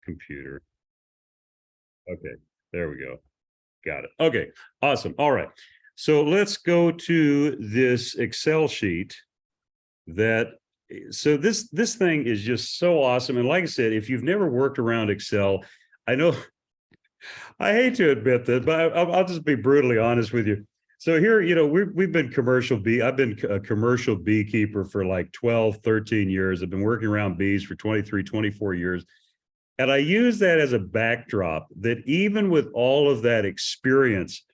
computer. Okay, there we go. Got it. Okay, awesome. All right. So let's go to this Excel sheet that so this thing is just so awesome. And like I said, if you've never worked around Excel, I know I hate to admit that, but I'll just be brutally honest with you. So here, we've been I've been a commercial beekeeper for like 12, 13 years. I've been working around bees for 23, 24 years. And I use that as a backdrop that even with all of that experience,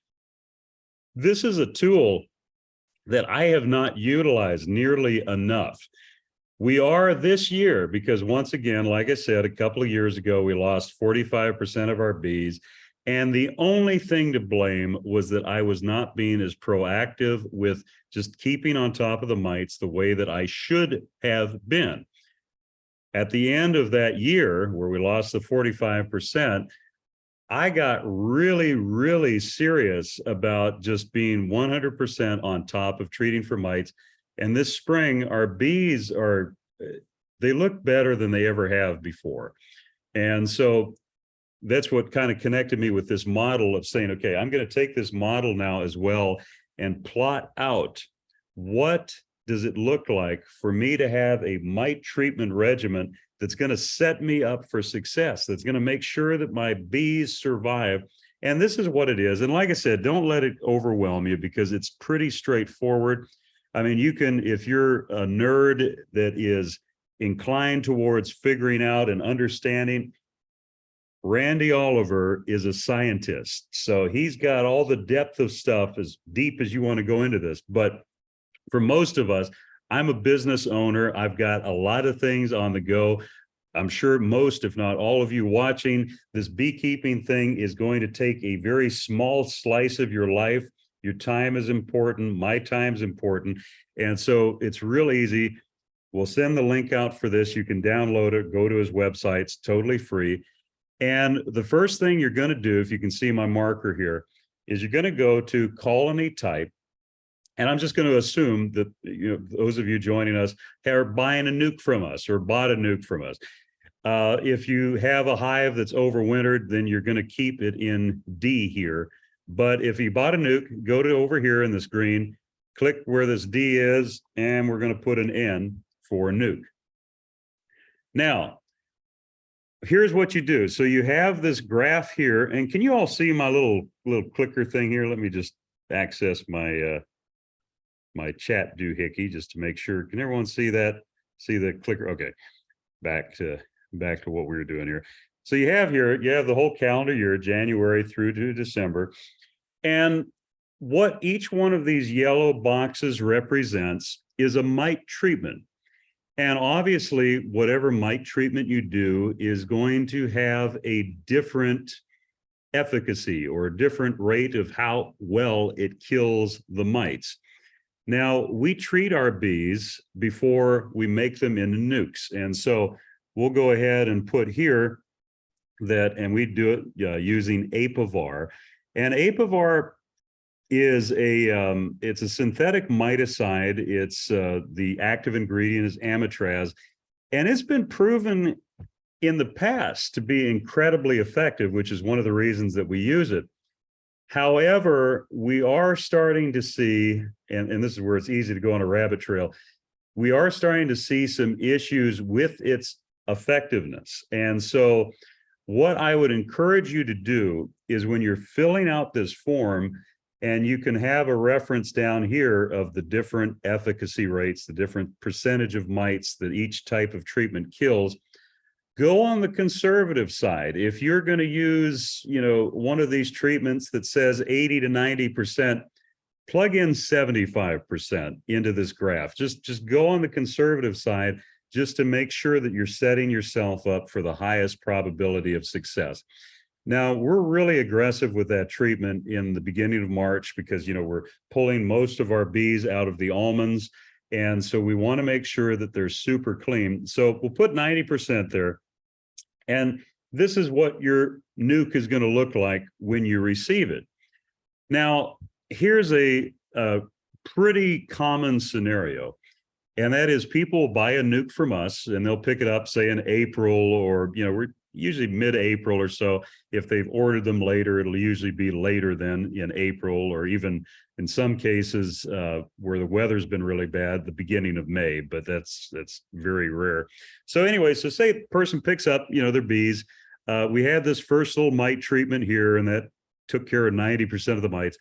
this is a tool that I have not utilized nearly enough. We are this year, because once again, like I said, a couple of years ago, we lost 45% of our bees. And the only thing to blame was that I was not being as proactive with just keeping on top of the mites the way that I should have been. At the end of that year, where we lost the 45%, I got really, really serious about just being 100% on top of treating for mites. And this spring, our bees they look better than they ever have before. And so that's what kind of connected me with this model of saying, okay, I'm going to take this model now as well and plot out what does it look like for me to have a mite treatment regimen that's going to set me up for success, that's going to make sure that my bees survive. And this is what it is. And like I said, don't let it overwhelm you, because it's pretty straightforward. I mean, you can, if you're a nerd that is inclined towards figuring out and understanding, Randy Oliver is a scientist. So he's got all the depth of stuff, as deep as you want to go into this. But for most of us, I'm a business owner. I've got a lot of things on the go. I'm sure most, if not all of you watching, this beekeeping thing is going to take a very small slice of your life. Your time is important. My time is important. And so it's real easy. We'll send the link out for this. You can download it, go to his website. It's totally free. And the first thing you're going to do, if you can see my marker here, is you're going to go to colony type. And I'm just going to assume that those of you joining us are buying a nuke from us or bought a nuke from us. If you have a hive that's overwintered, then you're going to keep it in D here. But if you bought a nuke, go to over here in this green, click where this D is, and we're going to put an N for nuke. Now, here's what you do. So you have this graph here, and can you all see my little clicker thing here? Let me just access my my chat doohickey just to make sure. Can everyone see that? See the clicker? Okay, back to what we were doing here. So you have the whole calendar year, January through to December. And what each one of these yellow boxes represents is a mite treatment. And obviously, whatever mite treatment you do is going to have a different efficacy or a different rate of how well it kills the mites. Now, we treat our bees before we make them into nukes. And so we'll go ahead and put here that, and we do it using Apivar. And Apivar is it's a synthetic miticide. It's the active ingredient is amitraz, and it's been proven in the past to be incredibly effective, which is one of the reasons that we use it. However, we are starting to see, and this is where it's easy to go on a rabbit trail, we are starting to see some issues with its effectiveness. And so what I would encourage you to do is when you're filling out this form, and you can have a reference down here of the different efficacy rates, the different percentage of mites that each type of treatment kills, go on the conservative side. If you're going to use, one of these treatments that says 80 to 90%, plug in 75% into this graph. Just go on the conservative side just to make sure that you're setting yourself up for the highest probability of success. Now, we're really aggressive with that treatment in the beginning of March because, we're pulling most of our bees out of the almonds. And so we want to make sure that they're super clean. So we'll put 90% there. And this is what your nuke is going to look like when you receive it. Now, here's a pretty common scenario. And that is people buy a nuke from us and they'll pick it up, say in April, or, usually mid-April or so. If they've ordered them later, it'll usually be later than in April, or even in some cases where the weather's been really bad, the beginning of May, but that's very rare. So anyway, so say the person picks up, their bees. We had this first little mite treatment here, and that took care of 90% of the mites.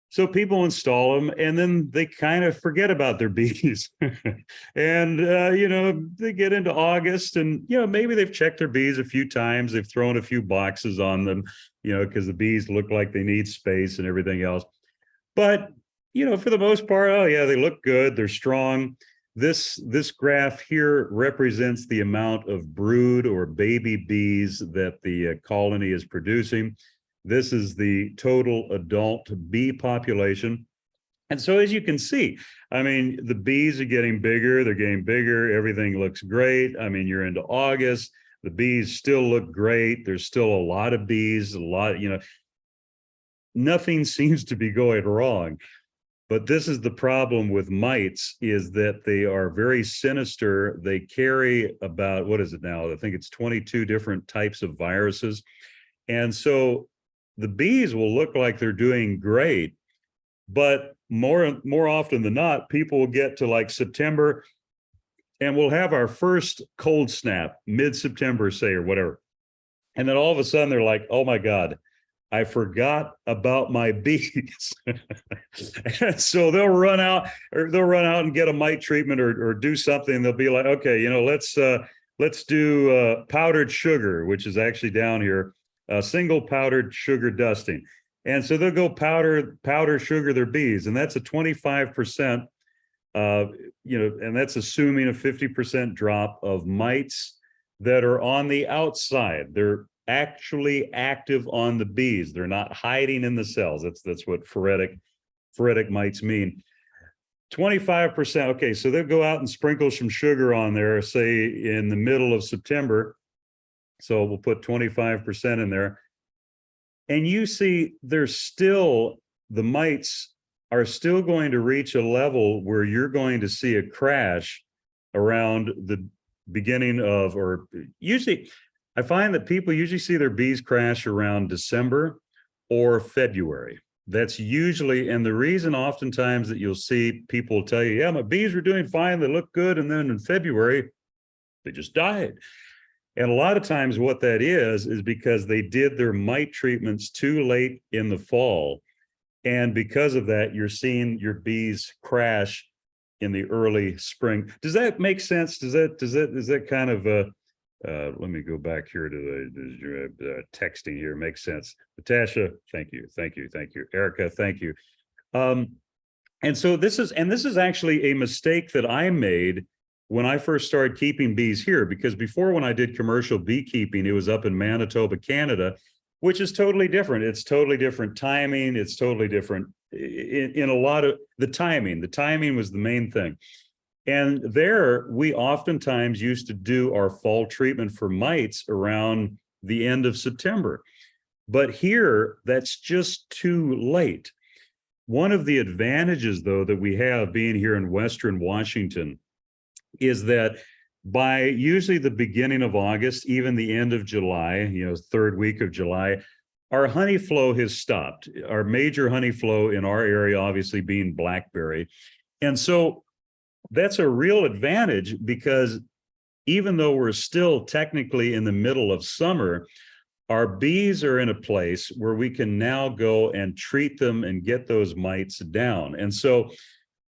So people install them, and then they kind of forget about their bees. And, they get into August, and, maybe they've checked their bees a few times. They've thrown a few boxes on them, because the bees look like they need space and everything else. But, for the most part, oh, yeah, they look good. They're strong. This graph here represents the amount of brood or baby bees that the colony is producing. This is the total adult bee population. And so as you can see, I mean, the bees are getting bigger, they're getting bigger, everything looks great. I mean, you're into August, the bees still look great. There's still a lot of bees, nothing seems to be going wrong. But this is the problem with mites, is that they are very sinister. They carry about, what is it now? I think it's 22 different types of viruses. And so the bees will look like they're doing great, but more often than not, people will get to like September, and we'll have our first cold snap mid-September, say, or whatever. And then all of a sudden they're like, oh my God, I forgot about my bees. And so they'll run out and get a mite treatment or do something. They'll be like, okay, let's do powdered sugar, which is actually down here. Single powdered sugar dusting. And so they'll go powder sugar their bees, and that's a 25%, and that's assuming a 50% drop of mites that are on the outside. They're actually active on the bees. They're not hiding in the cells. That's what phoretic mites mean. 25%, okay, so they'll go out and sprinkle some sugar on there, say in the middle of September. So we'll put 25% in there. And you see the mites are still going to reach a level where you're going to see a crash around the beginning of, or usually, I find that people usually see their bees crash around December or February. That's usually, and the reason oftentimes that you'll see people tell you, yeah, my bees were doing fine, they look good, and then in February, they just died. And a lot of times what that is because they did their mite treatments too late in the fall. And because of that, you're seeing your bees crash in the early spring. Does that make sense? Is that kind of let me go back here to the texting here. Makes sense. Natasha, thank you. Erica, thank you. And so this is actually a mistake that I made when I first started keeping bees here, because before, when I did commercial beekeeping, it was up in Manitoba, Canada, which is totally different. It's totally different timing. It's totally different in a lot of the timing. The timing was the main thing. And there, we oftentimes used to do our fall treatment for mites around the end of September. But here, that's just too late. One of the advantages, though, that we have being here in Western Washington is that by usually the beginning of August, even the end of July, third week of July, our honey flow has stopped. Our major honey flow in our area, obviously, being blackberry. And so that's a real advantage, because even though we're still technically in the middle of summer, our bees are in a place where we can now go and treat them and get those mites down. And so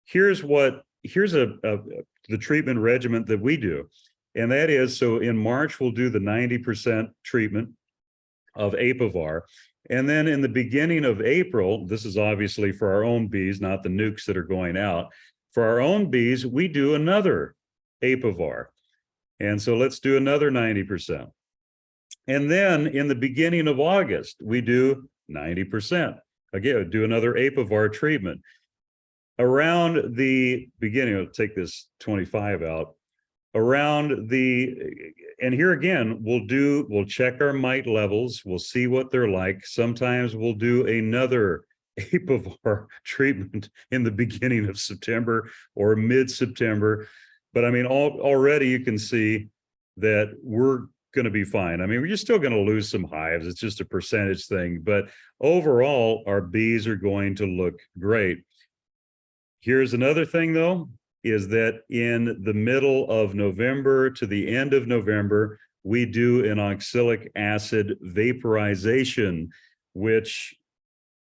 here's the treatment regimen that we do. And that is, so in March, we'll do the 90% treatment of Apivar. And then in the beginning of April, this is obviously for our own bees, not the nukes that are going out. For our own bees, we do another Apivar. And so let's do another 90%. And then in the beginning of August, we do 90%. Again, do another Apivar treatment. Around the beginning, I'll take this 25 out. And here again, we'll check our mite levels. We'll see what they're like. Sometimes we'll do another Apivar treatment in the beginning of September or mid-September. But I mean, already you can see that we're going to be fine. I mean, you're still going to lose some hives. It's just a percentage thing, but overall, our bees are going to look great. Here's another thing, though, is that in the middle of November to the end of November, we do an oxalic acid vaporization, which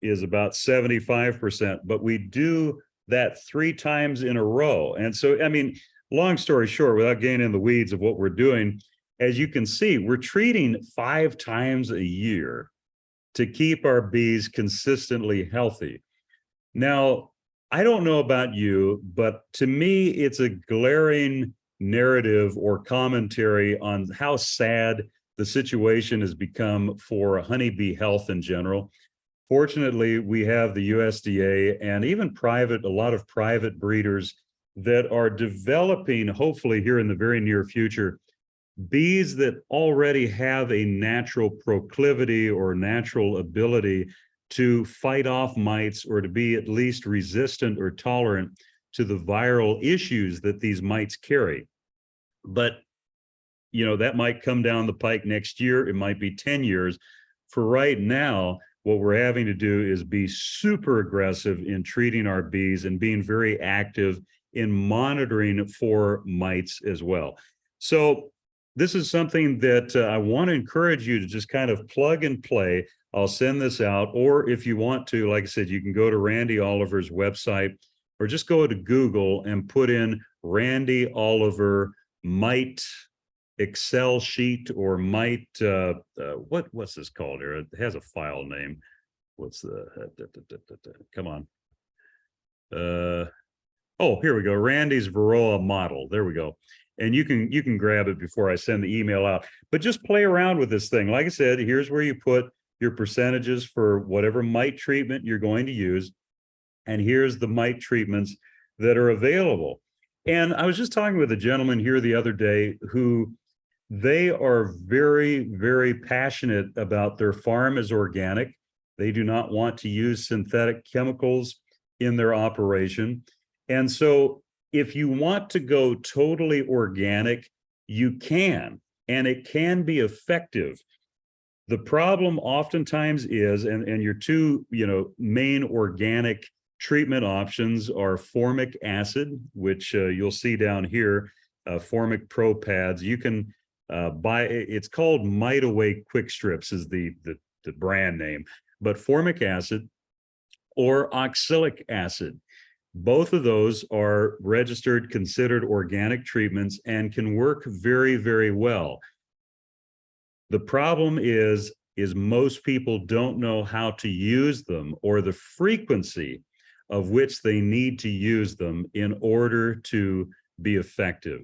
is about 75%, but we do that 3 times in a row. And so, I mean, long story short, without getting in the weeds of what we're doing, as you can see, we're treating 5 times a year to keep our bees consistently healthy. Now, I don't know about you, but to me, it's a glaring narrative or commentary on how sad the situation has become for honeybee health in general. Fortunately, we have the USDA and even a lot of private breeders that are developing, hopefully here in the very near future, bees that already have a natural proclivity or natural ability to fight off mites or to be at least resistant or tolerant to the viral issues that these mites carry. But, that might come down the pike next year. It might be 10 years. For right now, what we're having to do is be super aggressive in treating our bees and being very active in monitoring for mites as well. So this is something that I want to encourage you to just kind of plug and play. I'll send this out, or if you want to, like I said, you can go to Randy Oliver's website or just go to Google and put in Randy Oliver Mite Excel sheet or Mite, what's this called here? It has a file name. What's the, come on. Oh, here we go. Randy's Varroa model. There we go. And you can grab it before I send the email out, but just play around with this thing. Like I said, here's where you put your percentages for whatever mite treatment you're going to use. And here's the mite treatments that are available. And I was just talking with a gentleman here the other day who they are very, very passionate about their farm as organic. They do not want to use synthetic chemicals in their operation. And so if you want to go totally organic, you can, and it can be effective. The problem oftentimes is, and your two, main organic treatment options are formic acid, which you'll see down here, formic pro pads. You can buy, it's called Mite Away Quick Strips is the brand name, but formic acid or oxalic acid. Both of those are registered, considered organic treatments and can work very, very well. The problem is most people don't know how to use them or the frequency of which they need to use them in order to be effective.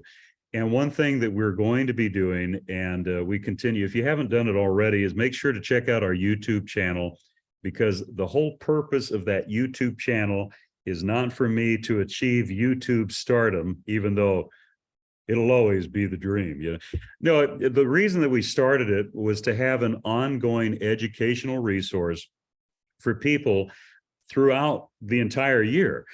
And one thing that we're going to be doing, and we continue, if you haven't done it already, is make sure to check out our YouTube channel, because the whole purpose of that YouTube channel is not for me to achieve YouTube stardom, even though it'll always be the dream. No, the reason that we started it was to have an ongoing educational resource for people throughout the entire year.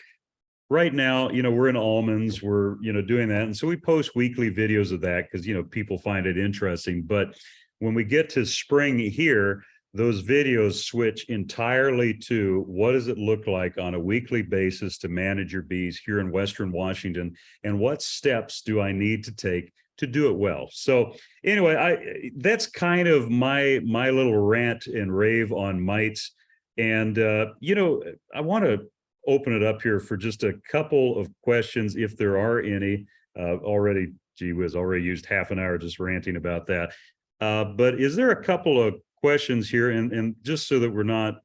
Right now, we're in almonds, we're, doing that. And so we post weekly videos of that because, people find it interesting. But when we get to spring here, those videos switch entirely to what does it look like on a weekly basis to manage your bees here in Western Washington, and what steps do I need to take to do it well. So anyway, that's kind of my little rant and rave on mites. And, I want to open it up here for just a couple of questions, if there are any. Already, gee whiz, already used half an hour just ranting about that. But is there a couple of questions here, and just so that we're not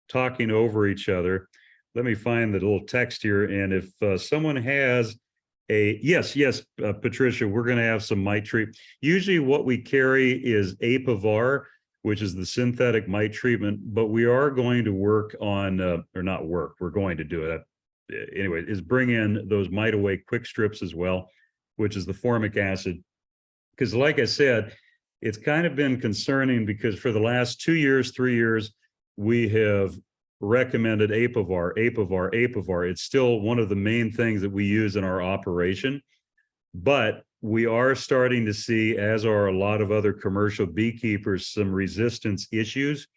talking over each other, let me find the little text here. And if someone has yes, Patricia, we're going to have some mite treat. Usually what we carry is Apivar, which is the synthetic mite treatment, but we are going to work on, or not work, we're going to do it. Anyway, is bring in those Mite Away Quick Strips as well, which is the formic acid. Because like I said, it's kind of been concerning because for the last 2 years, 3 years, we have recommended Apivar. It's still one of the main things that we use in our operation, but we are starting to see, as are a lot of other commercial beekeepers, some resistance issues.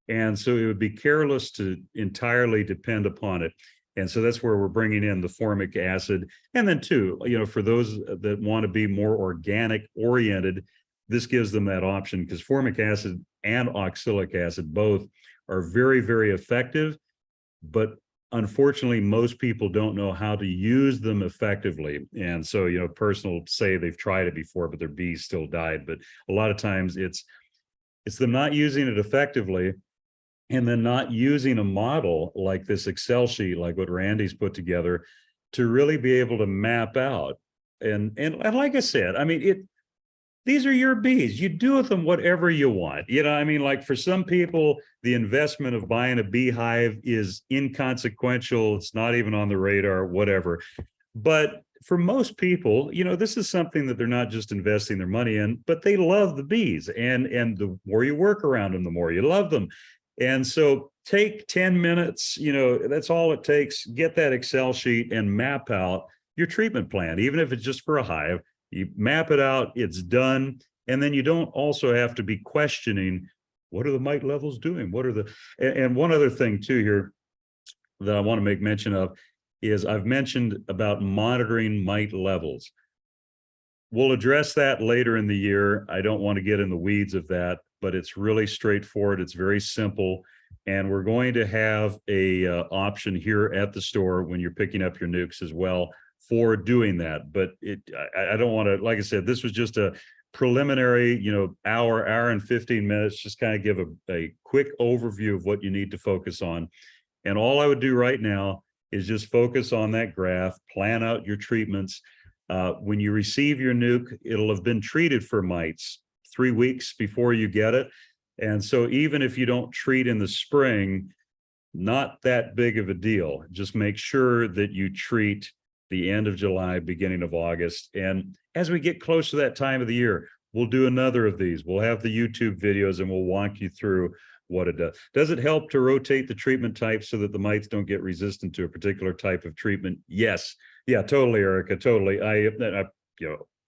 And so it would be careless to entirely depend upon it. And so that's where we're bringing in the formic acid. And then too, for those that want to be more organic oriented, this gives them that option, because formic acid and oxalic acid both are very, very effective. But unfortunately, most people don't know how to use them effectively. And so, personal say they've tried it before, but their bees still died. But a lot of times it's them not using it effectively, and then not using a model like this Excel sheet, like what Randy's put together, to really be able to map out. And like I said, I mean, these are your bees. You do with them whatever you want. Like for some people, the investment of buying a beehive is inconsequential. It's not even on the radar, whatever. But for most people, this is something that they're not just investing their money in, but they love the bees. And the more you work around them, the more you love them. And so take 10 minutes, that's all it takes. Get that Excel sheet and map out your treatment plan, even if it's just for a hive. You map it out, it's done. And then you don't also have to be questioning, what are the mite levels doing? And one other thing too here that I want to make mention of is I've mentioned about monitoring mite levels. We'll address that later in the year. I don't want to get in the weeds of that, but it's really straightforward. It's very simple. And we're going to have a option here at the store when you're picking up your nukes as well for doing that. But I don't want to, like I said, this was just a preliminary, hour and 15 minutes, just kind of give a quick overview of what you need to focus on. And all I would do right now is just focus on that graph, plan out your treatments. When you receive your nuke, it'll have been treated for mites 3 weeks before you get it. And so even if you don't treat in the spring, not that big of a deal. Just make sure that you treat the end of July, beginning of August. And as we get close to that time of the year, we'll do another of these. We'll have the YouTube videos and we'll walk you through what it does. Does it help to rotate the treatment type so that the mites don't get resistant to a particular type of treatment? Yes. Yeah, totally, Erica. Totally. I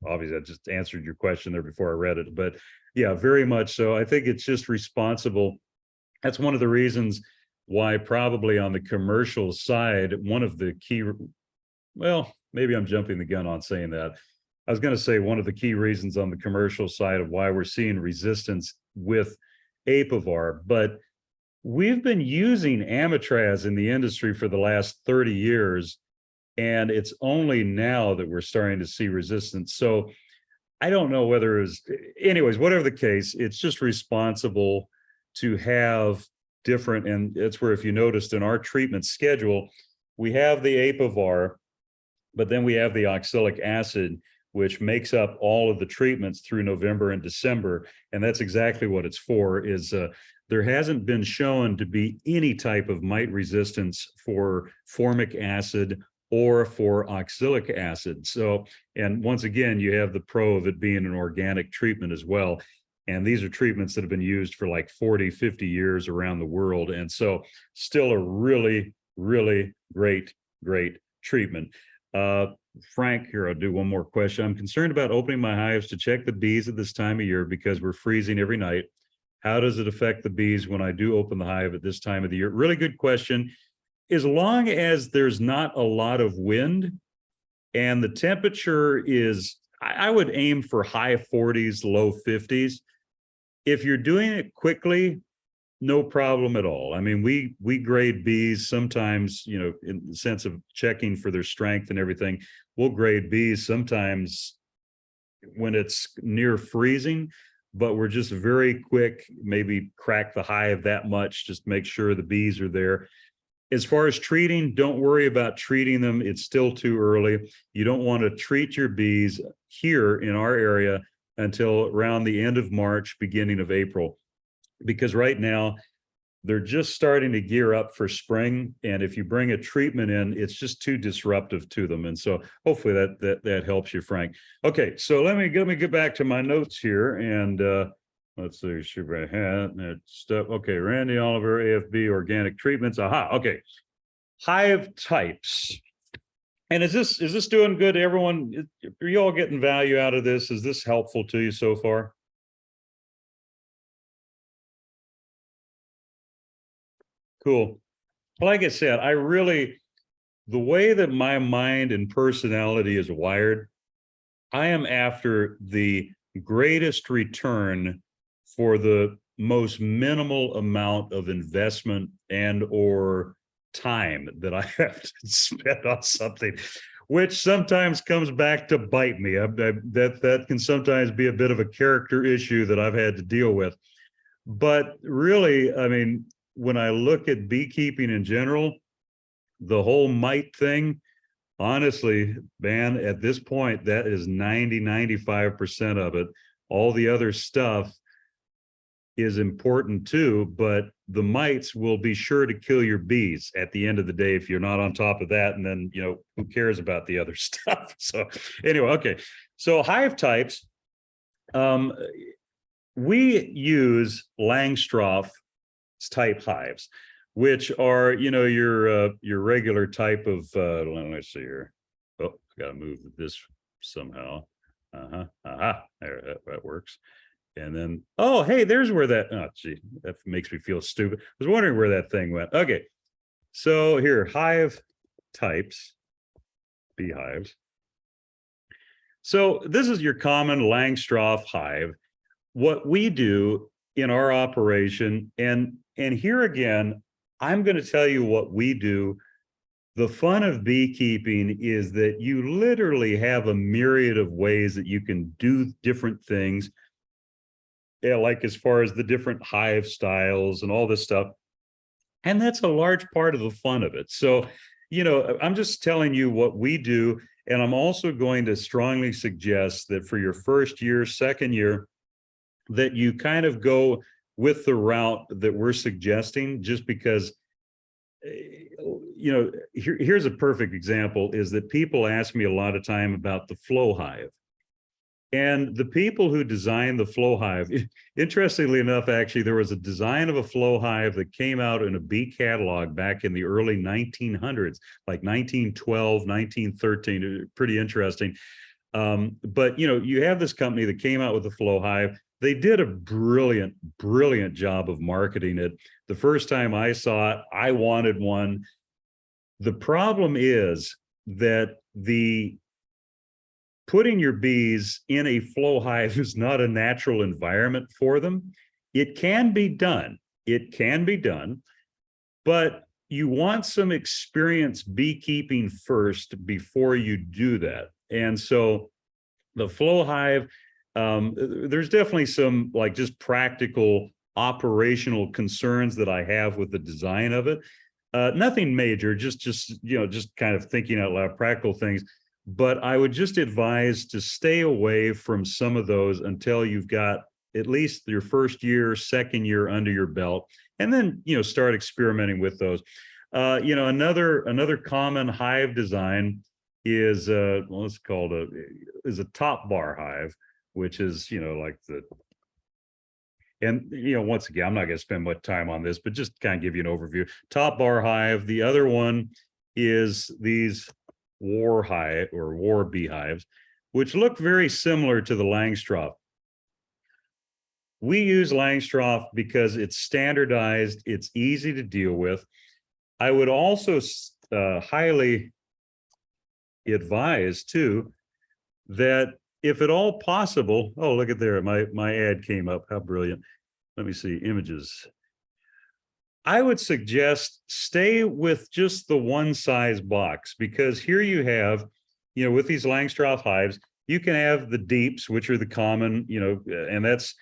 obviously I just answered your question there before I read it, but yeah, very much so. I think it's just responsible. That's one of the reasons why probably on the commercial side, one of the key, well, maybe I'm jumping the gun on saying that. I was going to say one of the key reasons on the commercial side of why we're seeing resistance with Apivar, but we've been using Amitraz in the industry for the last 30 years, and it's only now that we're starting to see resistance. So I don't know whether it was, anyways, whatever the case, it's just responsible to have different, and it's where if you noticed in our treatment schedule, we have the Apivar, but then we have the oxalic acid, which makes up all of the treatments through November and December. And that's exactly what it's for, is there hasn't been shown to be any type of mite resistance for formic acid or for oxalic acid. So, and once again, you have the pro of it being an organic treatment as well. And these are treatments that have been used for like 40, 50 years around the world. And so still a really, really great treatment. Frank, here, I'll do one more question. I'm concerned about opening my hives to check the bees at this time of year because we're freezing every night. How does it affect the bees when I do open the hive at this time of the year? Really good question. As long as there's not a lot of wind and the temperature is, I would aim for high 40s, low 50s. If you're doing it quickly, no problem at all. I mean, we grade bees sometimes, in the sense of checking for their strength and everything. We'll grade bees sometimes when it's near freezing, but we're just very quick, maybe crack the hive that much, just make sure the bees are there. As far as treating, don't worry about treating them. It's still too early. You don't want to treat your bees here in our area until around the end of March, beginning of April, because right now they're just starting to gear up for spring. And if you bring a treatment in, it's just too disruptive to them. And so hopefully that helps you, Frank. Okay, so let me get back to my notes here. And let's see, should I have that stuff? Okay, Randy Oliver, AFB organic treatments. Aha, okay. Hive types. And is this doing good to everyone? Are you all getting value out of this? Is this helpful to you so far? Cool. Like I said, the way that my mind and personality is wired, I am after the greatest return for the most minimal amount of investment and or time that I have to spend on something, which sometimes comes back to bite me. That can sometimes be a bit of a character issue that I've had to deal with. But really, I mean, when I look at beekeeping in general, the whole mite thing, honestly, man, at this point, that is 95% of it. All the other stuff is important too, but the mites will be sure to kill your bees at the end of the day if you're not on top of that. And then, who cares about the other stuff? So anyway, okay. So hive types, we use Langstroth type hives, which are, your regular type of, let's see here. Oh, I got to move this somehow. There, that works. And then, oh, hey, there's where that makes me feel stupid. I was wondering where that thing went. Okay. So here, hive types, beehives. So this is your common Langstroth hive. What we do in our operation, and here again, I'm going to tell you what we do. The fun of beekeeping is that you literally have a myriad of ways that you can do different things. Yeah, like as far as the different hive styles and all this stuff. And that's a large part of the fun of it. So, I'm just telling you what we do. And I'm also going to strongly suggest that for your first year, second year, that you kind of go with the route that we're suggesting, just because, here's a perfect example is that people ask me a lot of time about the flow hive. And the people who designed the flow hive, interestingly enough, actually, there was a design of a flow hive that came out in a bee catalog back in the early 1900s, like 1912, 1913, pretty interesting. But, you have this company that came out with the flow hive. They did a brilliant, brilliant job of marketing it. The first time I saw it, I wanted one. The problem is that putting your bees in a flow hive is not a natural environment for them. It can be done. It can be done, but you want some experience beekeeping first before you do that. And so the flow hive, there's definitely some like just practical operational concerns that I have with the design of it. Nothing major, just kind of thinking out loud, practical things. But I would just advise to stay away from some of those until you've got at least your first year, second year under your belt, and then start experimenting with those. Another common hive design is what's called a top bar hive, which is like once again, I'm not going to spend much time on this, but just kind of give you an overview. Top bar hive. The other one is these war hive or war beehives, which look very similar to the Langstroth. We use Langstroth because it's standardized, it's easy to deal with. I would also highly advise too that if at all possible, oh, look at there, my ad came up. How brilliant. Let me see images. I would suggest stay with just the one size box, because here you have, with these Langstroth hives, you can have the deeps, which are the common, and that's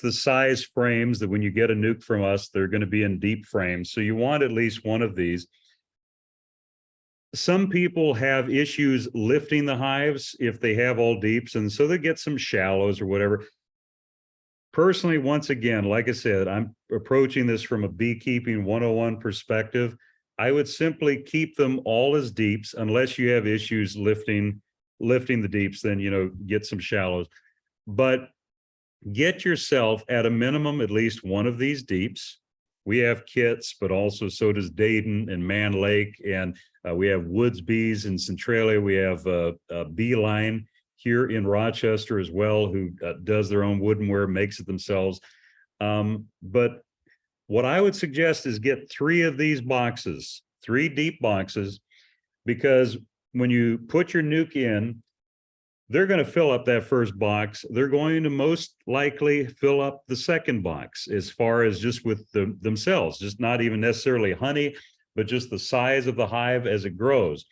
the size frames that when you get a nuke from us, they're going to be in deep frames. So you want at least one of these. Some people have issues lifting the hives if they have all deeps, and so they get some shallows or whatever. Personally, once again, like I said, I'm approaching this from a beekeeping 101 perspective. I would simply keep them all as deeps unless you have issues lifting the deeps, then, get some shallows. But get yourself at a minimum at least one of these deeps. We have kits, but also so does Dayton and Man Lake, and we have Woods Bees in Centralia. We have Beeline here in Rochester as well, who does their own woodenware, makes it themselves. But what I would suggest is get 3 of these boxes, 3 deep boxes, because when you put your nuke in, they're going to fill up that first box. They're going to most likely fill up the second box as far as just with themselves, just not even necessarily honey, but just the size of the hive as it grows.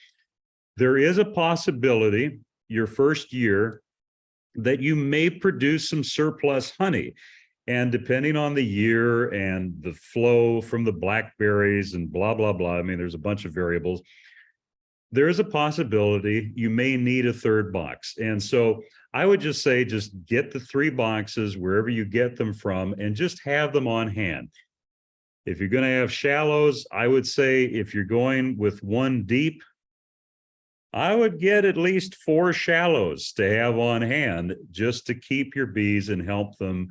There is a possibility your first year that you may produce some surplus honey. And depending on the year and the flow from the blackberries and blah, blah, blah, I mean, there's a bunch of variables. There is a possibility you may need a third box. And so I would just say, just get the 3 boxes wherever you get them from and just have them on hand. If you're going to have shallows, I would say if you're going with 1 deep, I would get at least 4 shallows to have on hand just to keep your bees and help them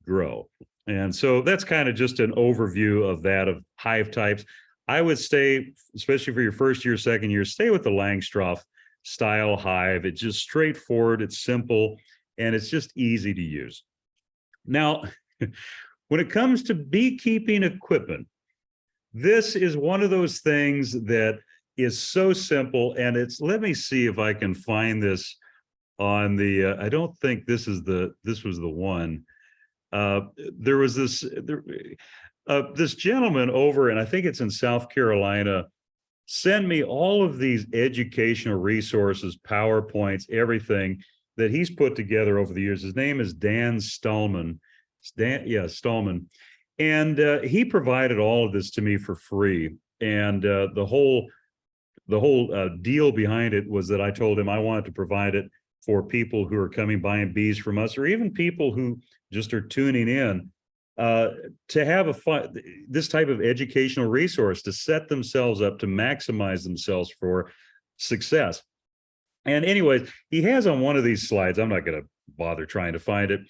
grow. And so that's kind of just an overview of that, of hive types. I would stay, especially for your first year, second year, stay with the Langstroth style hive. It's just straightforward, it's simple, and it's just easy to use. Now, when it comes to beekeeping equipment, this is one of those things that is so simple, and it's, let me see if I can find this on the, I don't think this was the one. There was this, this gentleman over, and I think it's in South Carolina, send me all of these educational resources, PowerPoints, everything that he's put together over the years. His name is Dan Stallman. Stallman. And he provided all of this to me for free. And the whole deal behind it was that I told him I wanted to provide it for people who are coming buying bees from us, or even people who just are tuning in, to have this type of educational resource to set themselves up to maximize themselves for success. And anyways, he has on one of these slides, I'm not going to bother trying to find it,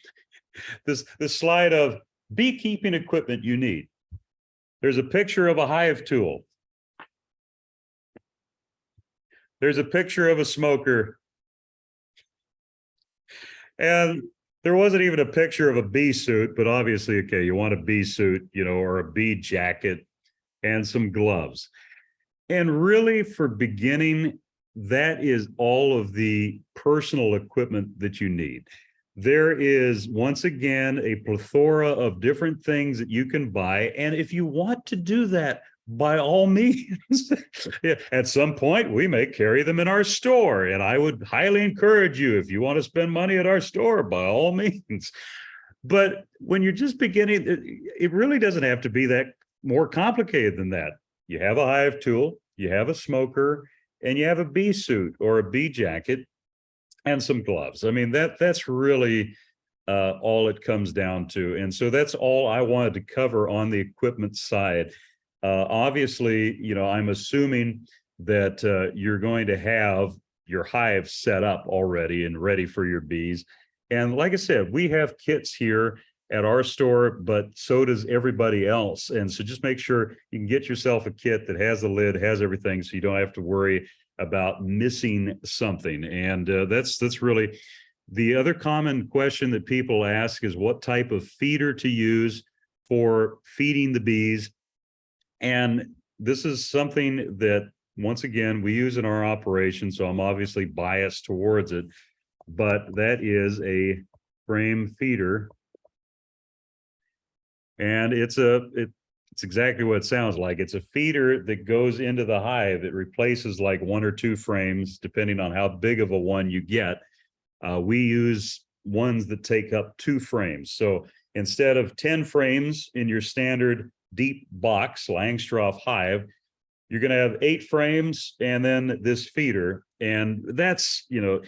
this slide of beekeeping equipment you need. There's a picture of a hive tool. There's a picture of a smoker. And there wasn't even a picture of a bee suit, but obviously, okay, you want a bee suit, you know, or a bee jacket and some gloves. And really, for beginning, that is all of the personal equipment that you need. There is, once again, a plethora of different things that you can buy. And if you want to do that, by all means, at some point, we may carry them in our store. And I would highly encourage you, if you want to spend money at our store, by all means. But when you're just beginning, it really doesn't have to be that more complicated than that. You have a hive tool, you have a smoker, and you have a bee suit or a bee jacket and some gloves. I mean, that's really all it comes down to. And so that's all I wanted to cover on the equipment side. Obviously, you know, I'm assuming that you're going to have your hive set up already and ready for your bees. And like I said, we have kits here at our store, but so does everybody else. And so just make sure you can get yourself a kit that has the lid, has everything, so you don't have to worry about missing something. And that's really the other common question that people ask is what type of feeder to use for feeding the bees. And this is something that, once again, we use in our operation, so I'm obviously biased towards it, but that is a frame feeder. And it's exactly what it sounds like. It's a feeder that goes into the hive. It replaces like 1 or 2 frames, depending on how big of a one you get. We use ones that take up 2 frames. So instead of 10 frames in your standard deep box Langstroth hive, you're going to have 8 frames and then this feeder. And that's, you know,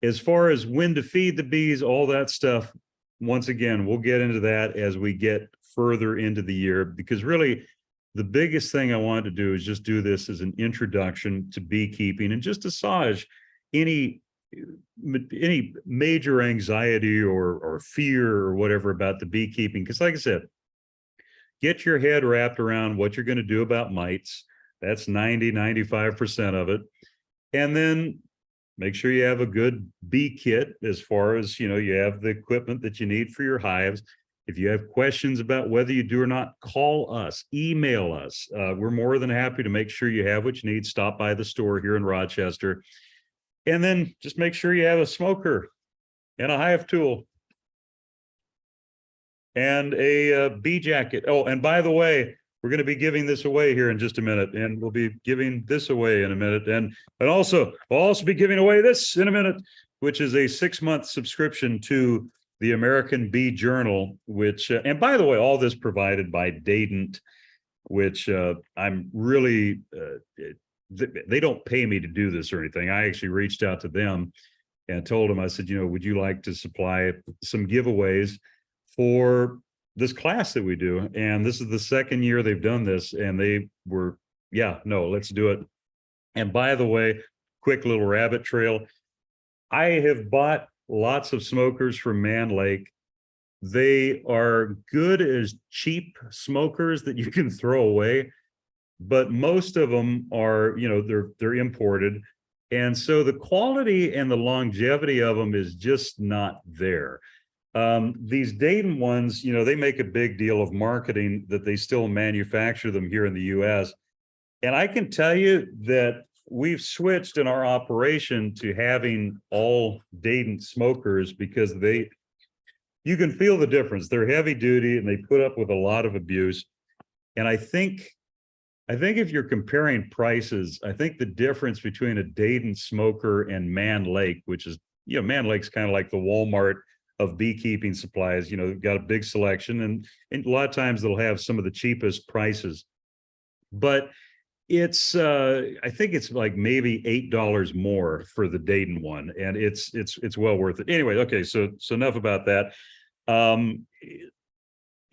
as far as when to feed the bees, all that stuff, once again, we'll get into that as we get further into the year, because really the biggest thing I wanted to do is just do this as an introduction to beekeeping and just assuage any major anxiety or fear or whatever about the beekeeping. Because like I said, get your head wrapped around what you're going to do about mites. That's 90-95% of it. And then make sure you have a good bee kit, as far as, you have the equipment that you need for your hives. If you have questions about whether you do or not, call us, email us. We're more than happy to make sure you have what you need. Stop by the store here in Rochester. And then just make sure you have a smoker and a hive tool and a bee jacket. Oh, and by the way, we're going to be giving this away here in just a minute, and we'll be giving this away in a minute. And also, we'll also be giving away this in a minute, which is a 6-month subscription to the American Bee Journal, which, and by the way, all this provided by Dadent, which I'm really, they don't pay me to do this or anything. I actually reached out to them and told them, I said, would you like to supply some giveaways for this class that we do? And this is the second year they've done this, and they were, yeah, no, let's do it. And by the way, quick little rabbit trail, I have bought lots of smokers from Man Lake. They are good as cheap smokers that you can throw away, but most of them are, they're imported. And so the quality and the longevity of them is just not there. These Dayton ones, they make a big deal of marketing that they still manufacture them here in the US. And I can tell you that we've switched in our operation to having all Dayton smokers because you can feel the difference. They're heavy duty and they put up with a lot of abuse. And I think if you're comparing prices, I think the difference between a Dayton smoker and Man Lake, which is, Man Lake's kind of like the Walmart of beekeeping supplies, they've got a big selection, and a lot of times they'll have some of the cheapest prices. But it's I think it's like maybe $8 more for the Dayton one, and it's well worth it. Anyway, okay, so enough about that.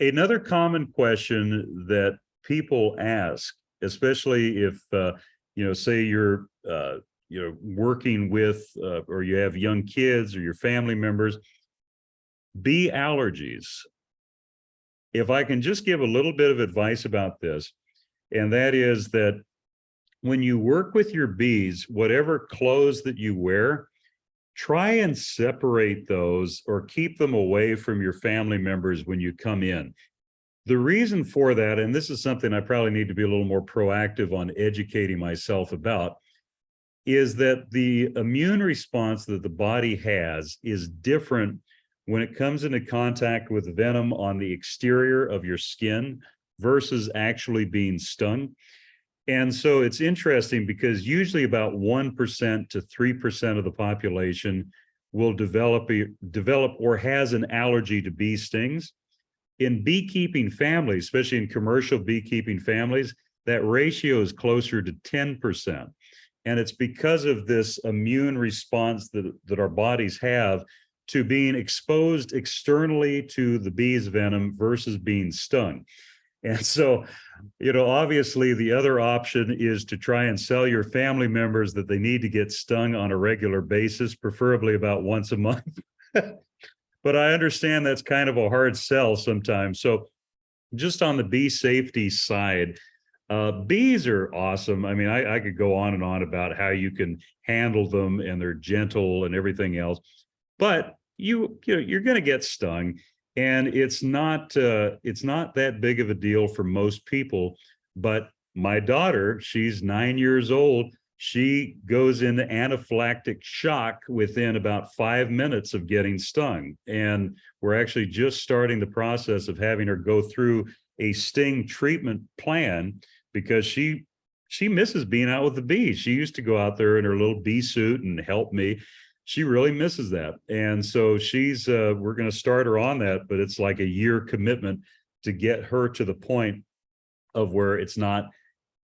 Another common question that people ask, especially if say you're working with or you have young kids or your family members, bee allergies. If I can just give a little bit of advice about this, and that is that when you work with your bees, whatever clothes that you wear, try and separate those or keep them away from your family members when you come in. The reason for that, and this is something I probably need to be a little more proactive on educating myself about, is that the immune response that the body has is different when it comes into contact with venom on the exterior of your skin versus actually being stung. And so it's interesting because usually about 1% to 3% of the population will develop or has an allergy to bee stings. In beekeeping families, especially in commercial beekeeping families, that ratio is closer to 10%. And it's because of this immune response that our bodies have to being exposed externally to the bee's venom versus being stung. And so, obviously the other option is to try and sell your family members that they need to get stung on a regular basis, preferably about once a month. But I understand that's kind of a hard sell sometimes. So just on the bee safety side, bees are awesome. I mean, I could go on and on about how you can handle them and they're gentle and everything else, but you're going to get stung. And it's not that big of a deal for most people. But my daughter, she's 9 years old. She goes into anaphylactic shock within about 5 minutes of getting stung. And we're actually just starting the process of having her go through a sting treatment plan because she misses being out with the bees. She used to go out there in her little bee suit and help me. She really misses that. And so she's, we're going to start her on that, but it's like a year commitment to get her to the point of where it's not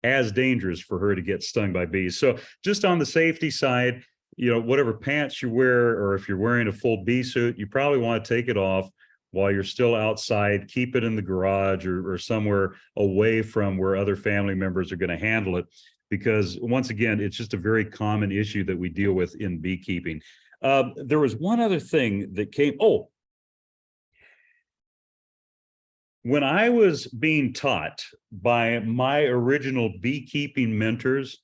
as dangerous for her to get stung by bees. So just on the safety side, whatever pants you wear, or if you're wearing a full bee suit, you probably want to take it off while you're still outside, keep it in the garage or somewhere away from where other family members are going to handle it. Because once again, it's just a very common issue that we deal with in beekeeping. There was one other thing that came. Oh, when I was being taught by my original beekeeping mentors,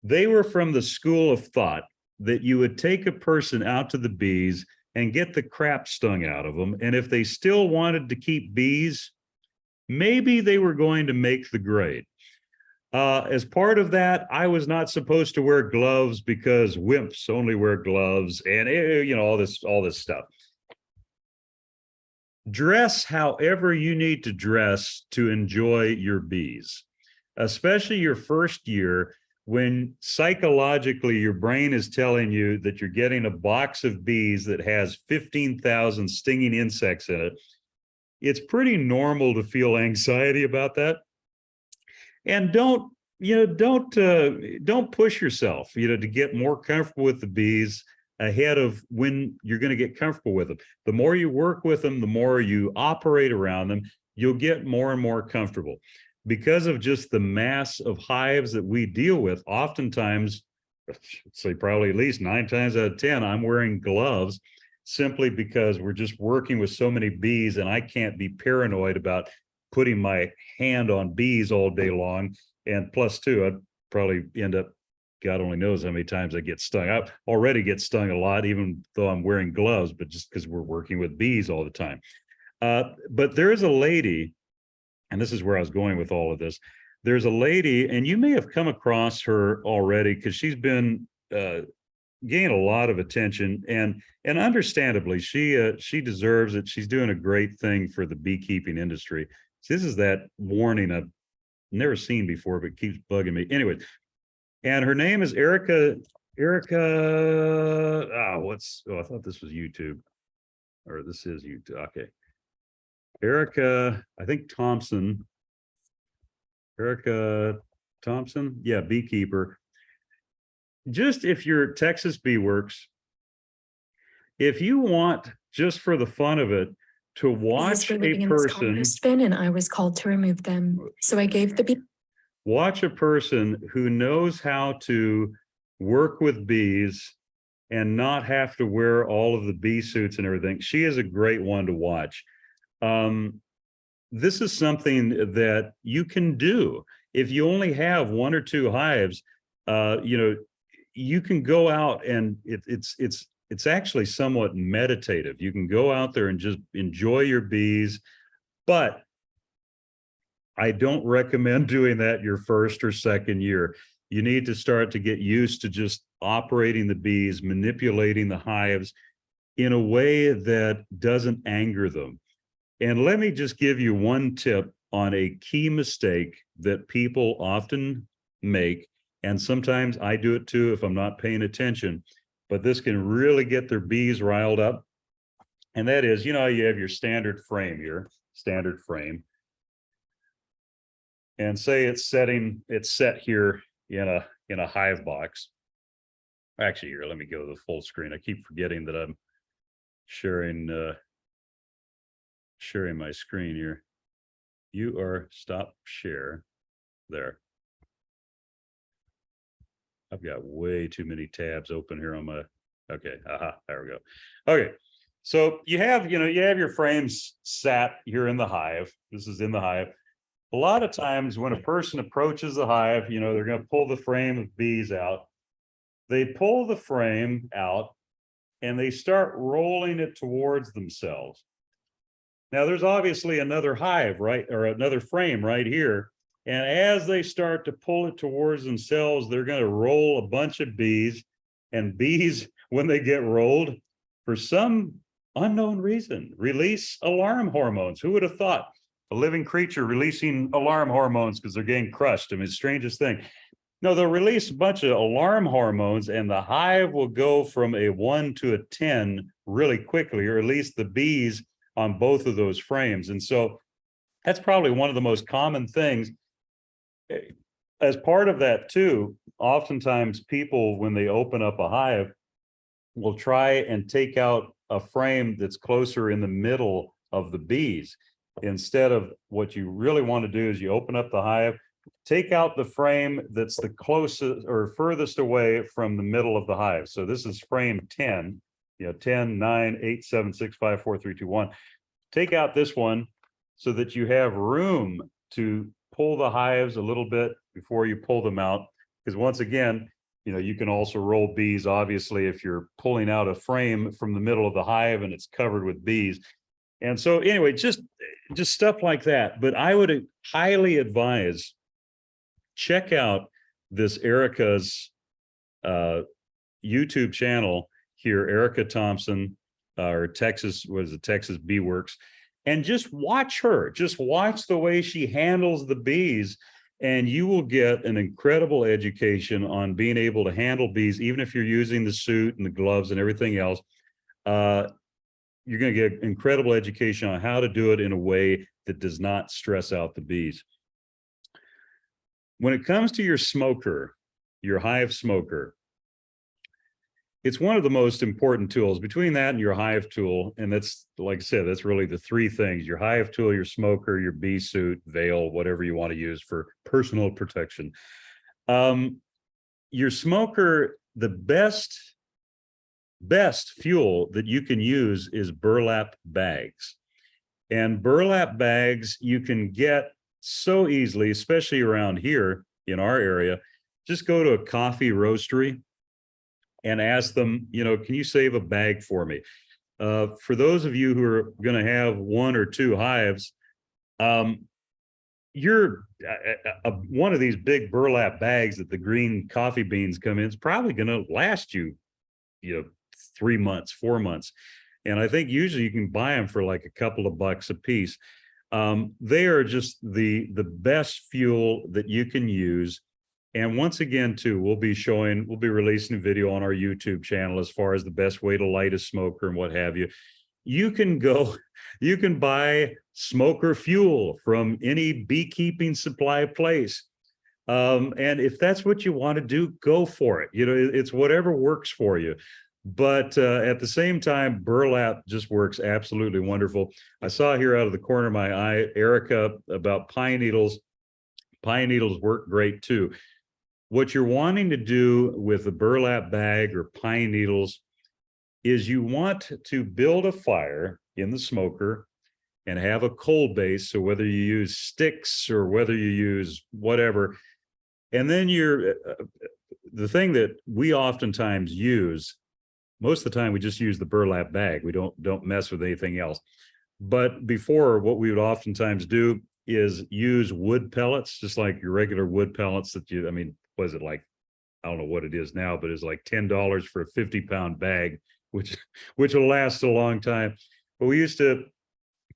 they were from the school of thought that you would take a person out to the bees and get the crap stung out of them. And if they still wanted to keep bees, maybe they were going to make the grade. As part of that, I was not supposed to wear gloves because wimps only wear gloves, and all this stuff. Dress however you need to dress to enjoy your bees, especially your first year, when psychologically your brain is telling you that you're getting a box of bees that has 15,000 stinging insects in it. It's pretty normal to feel anxiety about that. And don't push yourself, to get more comfortable with the bees ahead of when you're going to get comfortable with them. The more you work with them, the more you operate around them, you'll get more and more comfortable. Because of just the mass of hives that we deal with, oftentimes, say probably at least 9 times out of 10, I'm wearing gloves simply because we're just working with so many bees, and I can't be paranoid about putting my hand on bees all day long. And plus, too, I'd probably end up, God only knows how many times I get stung. I already get stung a lot, even though I'm wearing gloves, but just because we're working with bees all the time. But there is a lady, and this is where I was going with all of this. There's a lady, and you may have come across her already because she's been gained a lot of attention, and understandably, she deserves it. She's doing a great thing for the beekeeping industry. So this is that warning I've never seen before, but keeps bugging me. Anyway, and her name is Erica. I thought this was YouTube, or this is YouTube. Okay. Erica, I think Thompson. Erica Thompson, yeah, beekeeper. Just if you're Texas Bee Works, if you want, just for the fun of it, to watch a person bin, and I was called to remove them. So I gave the bee. Watch a person who knows how to work with bees and not have to wear all of the bee suits and everything. She is a great one to watch. This is something that you can do if you only have 1 or 2 hives. You can go out, and it's actually somewhat meditative. You can go out there and just enjoy your bees, but I don't recommend doing that your first or second year. You need to start to get used to just operating the bees, manipulating the hives in a way that doesn't anger them. And let me just give you one tip on a key mistake that people often make. And sometimes I do it too if I'm not paying attention, but this can really get their bees riled up. And that is, you have your standard frame and say it's set here in a hive box. Actually, here, let me go to the full screen. I keep forgetting that I'm sharing my screen here. Stop share there. I've got way too many tabs open here on my, okay, there we go. Okay, so you have your frames sat here in the hive. This is in the hive. A lot of times when a person approaches the hive, they're going to pull the frame of bees out. They pull the frame out and they start rolling it towards themselves. Now there's obviously another hive, right, or another frame right here. And as they start to pull it towards themselves, they're going to roll a bunch of bees. And bees, when they get rolled, for some unknown reason, release alarm hormones. Who would have thought? A living creature releasing alarm hormones because they're getting crushed. I mean, it's the strangest thing. No, they'll release a bunch of alarm hormones, and the hive will go from a 1 to a 10 really quickly, or at least the bees on both of those frames. And so that's probably one of the most common things. As part of that too, oftentimes people, when they open up a hive, will try and take out a frame that's closer in the middle of the bees. Instead of, what you really want to do is you open up the hive, take out the frame that's the closest or furthest away from the middle of the hive. So this is frame 10, 10, 9, 8, 7, 6, 5, 4, 3, 2, 1. Take out this one so that you have room to pull the hives a little bit before you pull them out. Because once again, you can also roll bees, obviously, if you're pulling out a frame from the middle of the hive and it's covered with bees. And so anyway, just stuff like that. But I would highly advise, check out this Erica's YouTube channel here, Erica Thompson, or Texas Bee Works, and just watch her. Just watch the way she handles the bees, and you will get an incredible education on being able to handle bees, even if you're using the suit and the gloves and everything else. You're going to get incredible education on how to do it in a way that does not stress out the bees. When it comes to your smoker, your hive smoker, it's one of the most important tools between that and your hive tool. And that's, like I said, that's really the three things: your hive tool, your smoker, your bee suit, veil, whatever you want to use for personal protection. Your smoker, the best fuel that you can use is burlap bags. And burlap bags you can get so easily, especially around here in our area. Just go to a coffee roastery and ask them, can you save a bag for me? For those of you who are going to have one or two hives, one of these big burlap bags that the green coffee beans come in is probably going to last you, 3 months, 4 months. And I think usually you can buy them for like a couple of bucks a piece. They are just the best fuel that you can use. And once again, too, we'll be releasing a video on our YouTube channel as far as the best way to light a smoker and what have you. You can buy smoker fuel from any beekeeping supply place. And if that's what you want to do, go for it. It's whatever works for you. But at the same time, burlap just works absolutely wonderful. I saw here out of the corner of my eye, Erica, about pine needles. Pine needles work great too. What you're wanting to do with a burlap bag or pine needles is you want to build a fire in the smoker and have a coal base. So whether you use sticks or whether you use whatever, and then the thing that we oftentimes use, most of the time we just use the burlap bag. We don't mess with anything else. But before, what we would oftentimes do is use wood pellets, just like your regular wood pellets that was it like, I don't know what it is now, but it's like $10 for a 50-pound bag, which will last a long time. But we used to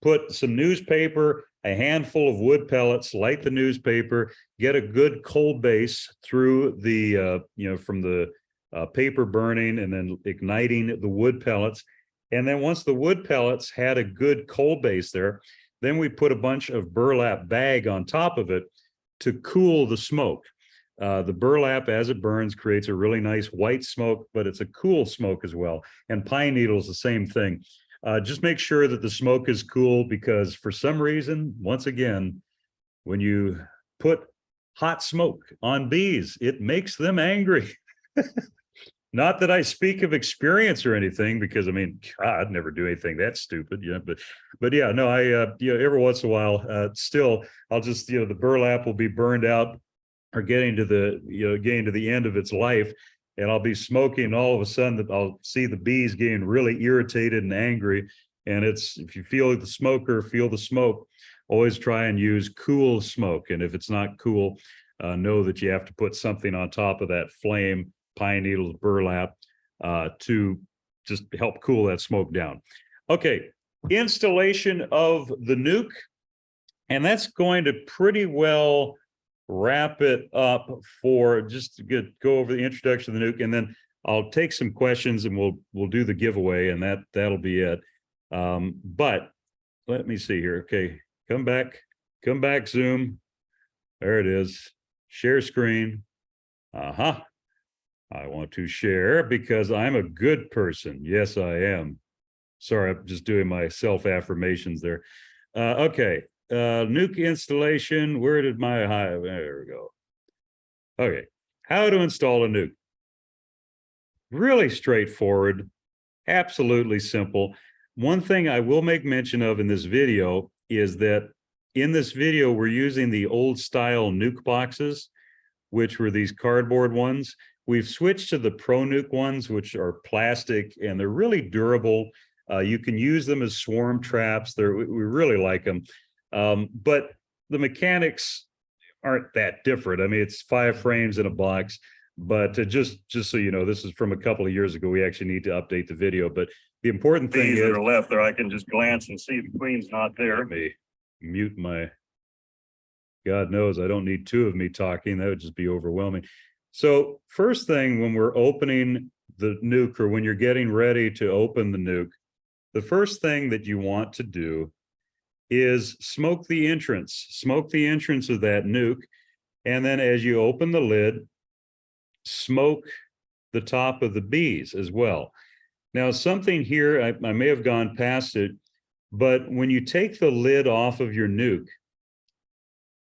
put some newspaper, a handful of wood pellets, light the newspaper, get a good coal base through the, from the paper burning and then igniting the wood pellets. And then once the wood pellets had a good coal base there, then we put a bunch of burlap bag on top of it to cool the smoke. The burlap, as it burns, creates a really nice white smoke, but it's a cool smoke as well. And pine needles, the same thing. Just make sure that the smoke is cool, because for some reason, once again, when you put hot smoke on bees, it makes them angry. Not that I speak of experience or anything, because God, I'd never do anything that stupid. But yeah, no, I every once in a while, still, I'll just, the burlap will be burned out or getting to the end of its life, and I'll be smoking, and all of a sudden I'll see the bees getting really irritated and angry. And if you feel the smoker, feel the smoke. Always try and use cool smoke. And if it's not cool, know that you have to put something on top of that flame, pine needles, burlap, to just help cool that smoke down. Okay, installation of the nuke. And that's going to pretty well wrap it up for just to go over the introduction of the nuke, and then I'll take some questions and we'll do the giveaway, and that'll be it. But let me see here. Okay, come back, Zoom. There it is. Share screen. I want to share because I'm a good person. Yes, I am. Sorry, I'm just doing my self-affirmations there. Okay. Nuke installation. Where did my hive? There we go. Okay. How to install a nuke. Really straightforward. Absolutely simple. One thing I will make mention of in this video is that in this video, we're using the old style nuke boxes, which were these cardboard ones. We've switched to the Pro Nuke ones, which are plastic and they're really durable. You can use them as swarm traps. We really like them. But the mechanics aren't that different. I mean, it's 5 frames in a box, but just so you know, this is from a couple of years ago. We actually need to update the video, but the important thing These is, that are left there, I can just glance and see the queen's not there. let me mute my, God knows I don't need 2 of me talking. That would just be overwhelming. So first thing, when we're opening the nuke, or when you're getting ready to open the nuke, the first thing that you want to do is smoke the entrance of that nuke. And then as you open the lid, smoke the top of the bees as well. Now, something here, I may have gone past it, but when you take the lid off of your nuke,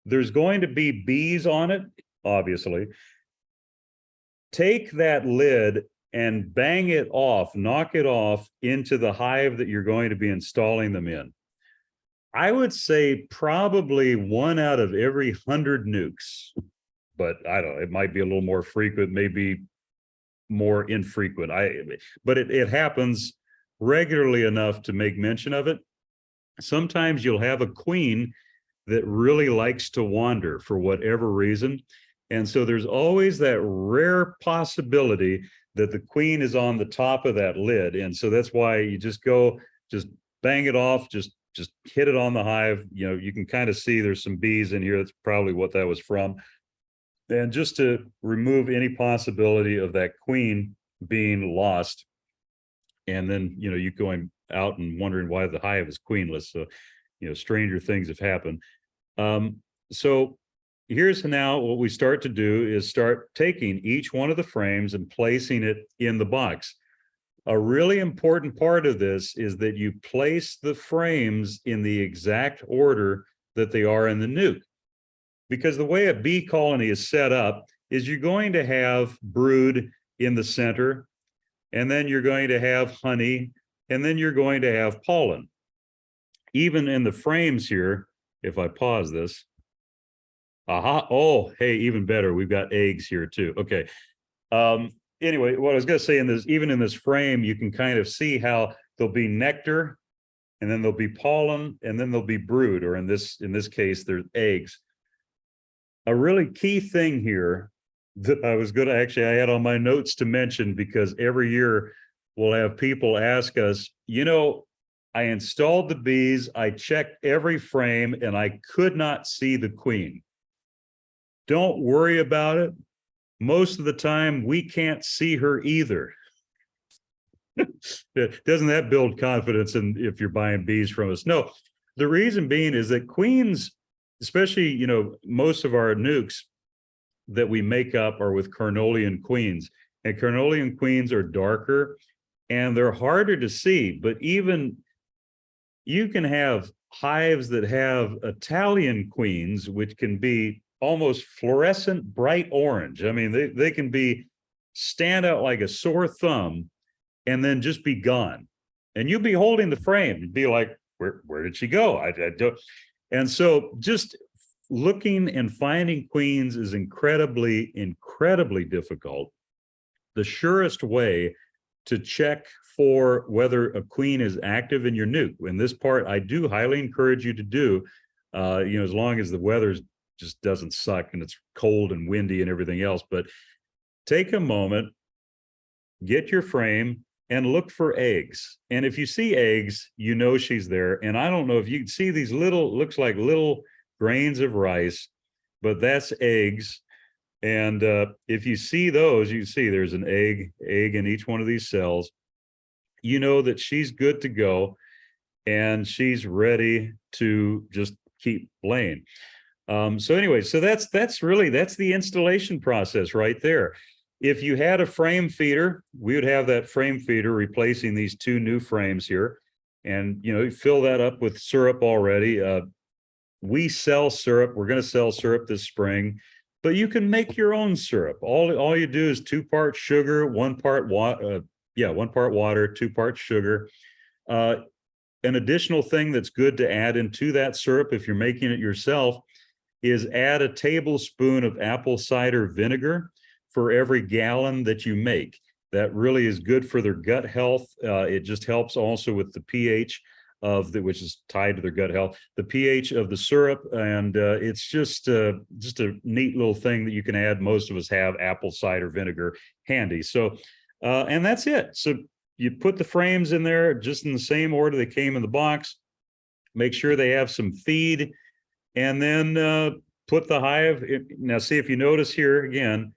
there's going to be bees on it, obviously. Take that lid and bang it off, knock it off into the hive that you're going to be installing them in. I would say probably 1 out of every 100 nukes, but I don't know, it might be a little more frequent, maybe more infrequent. But it happens regularly enough to make mention of it. Sometimes you'll have a queen that really likes to wander for whatever reason. And so there's always that rare possibility that the queen is on the top of that lid. And so that's why you just bang it off, just hit it on the hive. You know, you can kind of see there's some bees in here. That's probably what that was from. And just to remove any possibility of that queen being lost, and then, you know, you going out and wondering why the hive is queenless. So, you know, stranger things have happened. So here's now what we start to do is start taking each one of the frames and placing it in the box. A really important part of this is that you place the frames in the exact order that they are in the nuke. Because the way a bee colony is set up is you're going to have brood in the center, and then you're going to have honey, and then you're going to have pollen. Even in the frames here, if I pause this, aha, oh, hey, even better, we've got eggs here too. Okay. Anyway, what I was going to say, even in this frame, you can kind of see how there'll be nectar, and then there'll be pollen, and then there'll be brood, or in this case, there's eggs. A really key thing here that I was going to I had on my notes to mention, because every year we'll have people ask us, you know, I installed the bees, I checked every frame, and I could not see the queen. Don't worry about it. Most of the time, we can't see her either. Doesn't that build confidence in if you're buying bees from us? No, the reason being is that queens, especially, you know, most of our nukes that we make up are with carnelian queens, and carnelian queens are darker and they're harder to see. But even you can have hives that have Italian queens, which can be almost fluorescent bright orange. I mean, they can stand out like a sore thumb and then just be gone. And you'll be holding the frame and be like, where did she go? I don't. And so just looking and finding queens is incredibly, incredibly difficult. The surest way to check for whether a queen is active in your nuke, in this part, I do highly encourage you to do, you know, as long as the weather's just doesn't suck and it's cold and windy and everything else. But take a moment, get your frame, and look for eggs. And if you see eggs, you know she's there. And I don't know if you can see these looks like little grains of rice, but that's eggs. And if you see those, you see there's an egg in each one of these cells. You know that she's good to go and she's ready to just keep laying. So anyway, so that's the installation process right there. If you had a frame feeder, we would have that frame feeder replacing these 2 new frames here. And, you know, you fill that up with syrup already. We sell syrup. We're going to sell syrup this spring, but you can make your own syrup. All you do is 2 parts sugar, 1 part water, 1 part water, 2 parts sugar. an additional thing that's good to add into that syrup if you're making it yourself is add a tablespoon of apple cider vinegar for every gallon that you make. That really is good for their gut health. It just helps also with the pH of the, which is tied to their gut health, the pH of the syrup. And it's just a neat little thing that you can add. Most of us have apple cider vinegar handy. So, and that's it. So you put the frames in there just in the same order they came in the box. Make sure they have some feed, and then put the hive in. Now, see if you notice here again,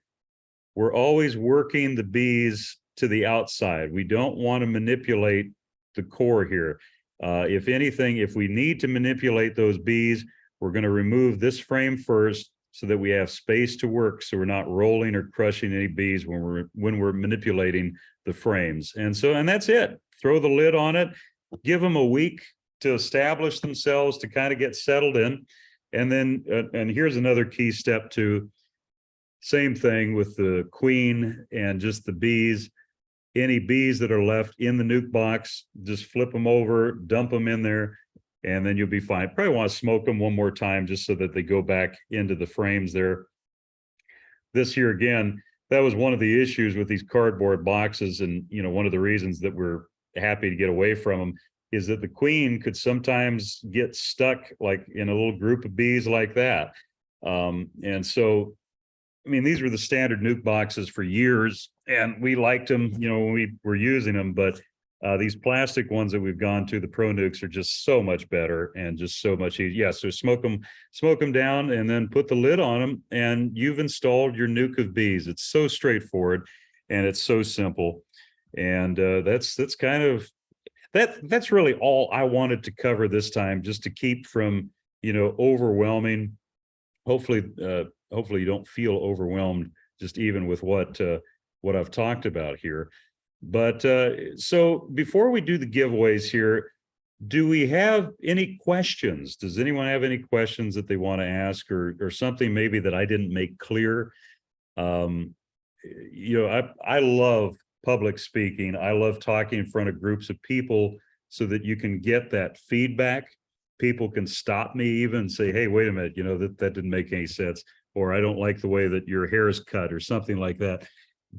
we're always working the bees to the outside. We don't want to manipulate the core here. If anything, if we need to manipulate those bees, we're going to remove this frame first so that we have space to work, so we're not rolling or crushing any bees when we're manipulating the frames. And that's it. Throw the lid on it, give them a week to establish themselves, to kind of get settled in. And then, and here's another key step too. Same thing with the queen and just the bees. Any bees that are left in the nuke box, just flip them over, dump them in there, and then you'll be fine. Probably want to smoke them one more time just so that they go back into the frames there. This here again, that was one of the issues with these cardboard boxes. And, you know, one of the reasons that we're happy to get away from them is that the queen could sometimes get stuck like in a little group of bees like that. And so, I mean, these were the standard nuke boxes for years, and we liked them, you know, when we were using them. But these plastic ones that we've gone to, the Pro Nukes, are just so much better and just so much easier. Yeah, so smoke them down, and then put the lid on them, and you've installed your nuke of bees. It's so straightforward, and it's so simple. And that's kind of that's really all I wanted to cover this time, just to keep from, you know, overwhelming. Hopefully you don't feel overwhelmed just even with what I've talked about here. But so before we do the giveaways here, do we have any questions? Does anyone have any questions that they want to ask, or something maybe that I didn't make clear? You know, I love public speaking. I love talking in front of groups of people so that you can get that feedback. People can stop me even and say, hey, wait a minute, you know, that didn't make any sense, or I don't like the way that your hair is cut, or something like that.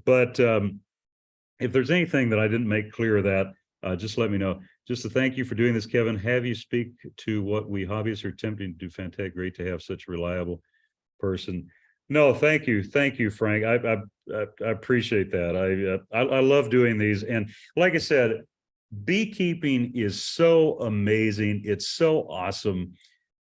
But if there's anything that I didn't make clear of that, just let me know. Just to thank you for doing this, Kevin. Have you speak to what we hobbyists are attempting to do. Fantastic. Great to have such a reliable person. No, thank you, Frank. I appreciate that. I love doing these, and like I said, beekeeping is so amazing. It's so awesome.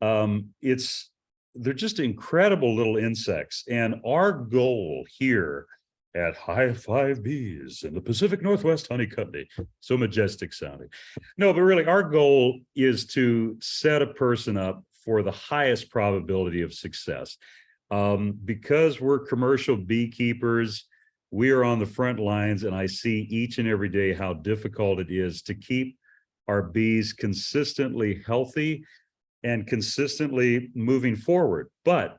They're just incredible little insects, and our goal here at Hive Bees in the Pacific Northwest Honey Company, so majestic sounding. No, but really, our goal is to set a person up for the highest probability of success. Because we're commercial beekeepers, we are on the front lines, and I see each and every day how difficult it is to keep our bees consistently healthy and consistently moving forward. But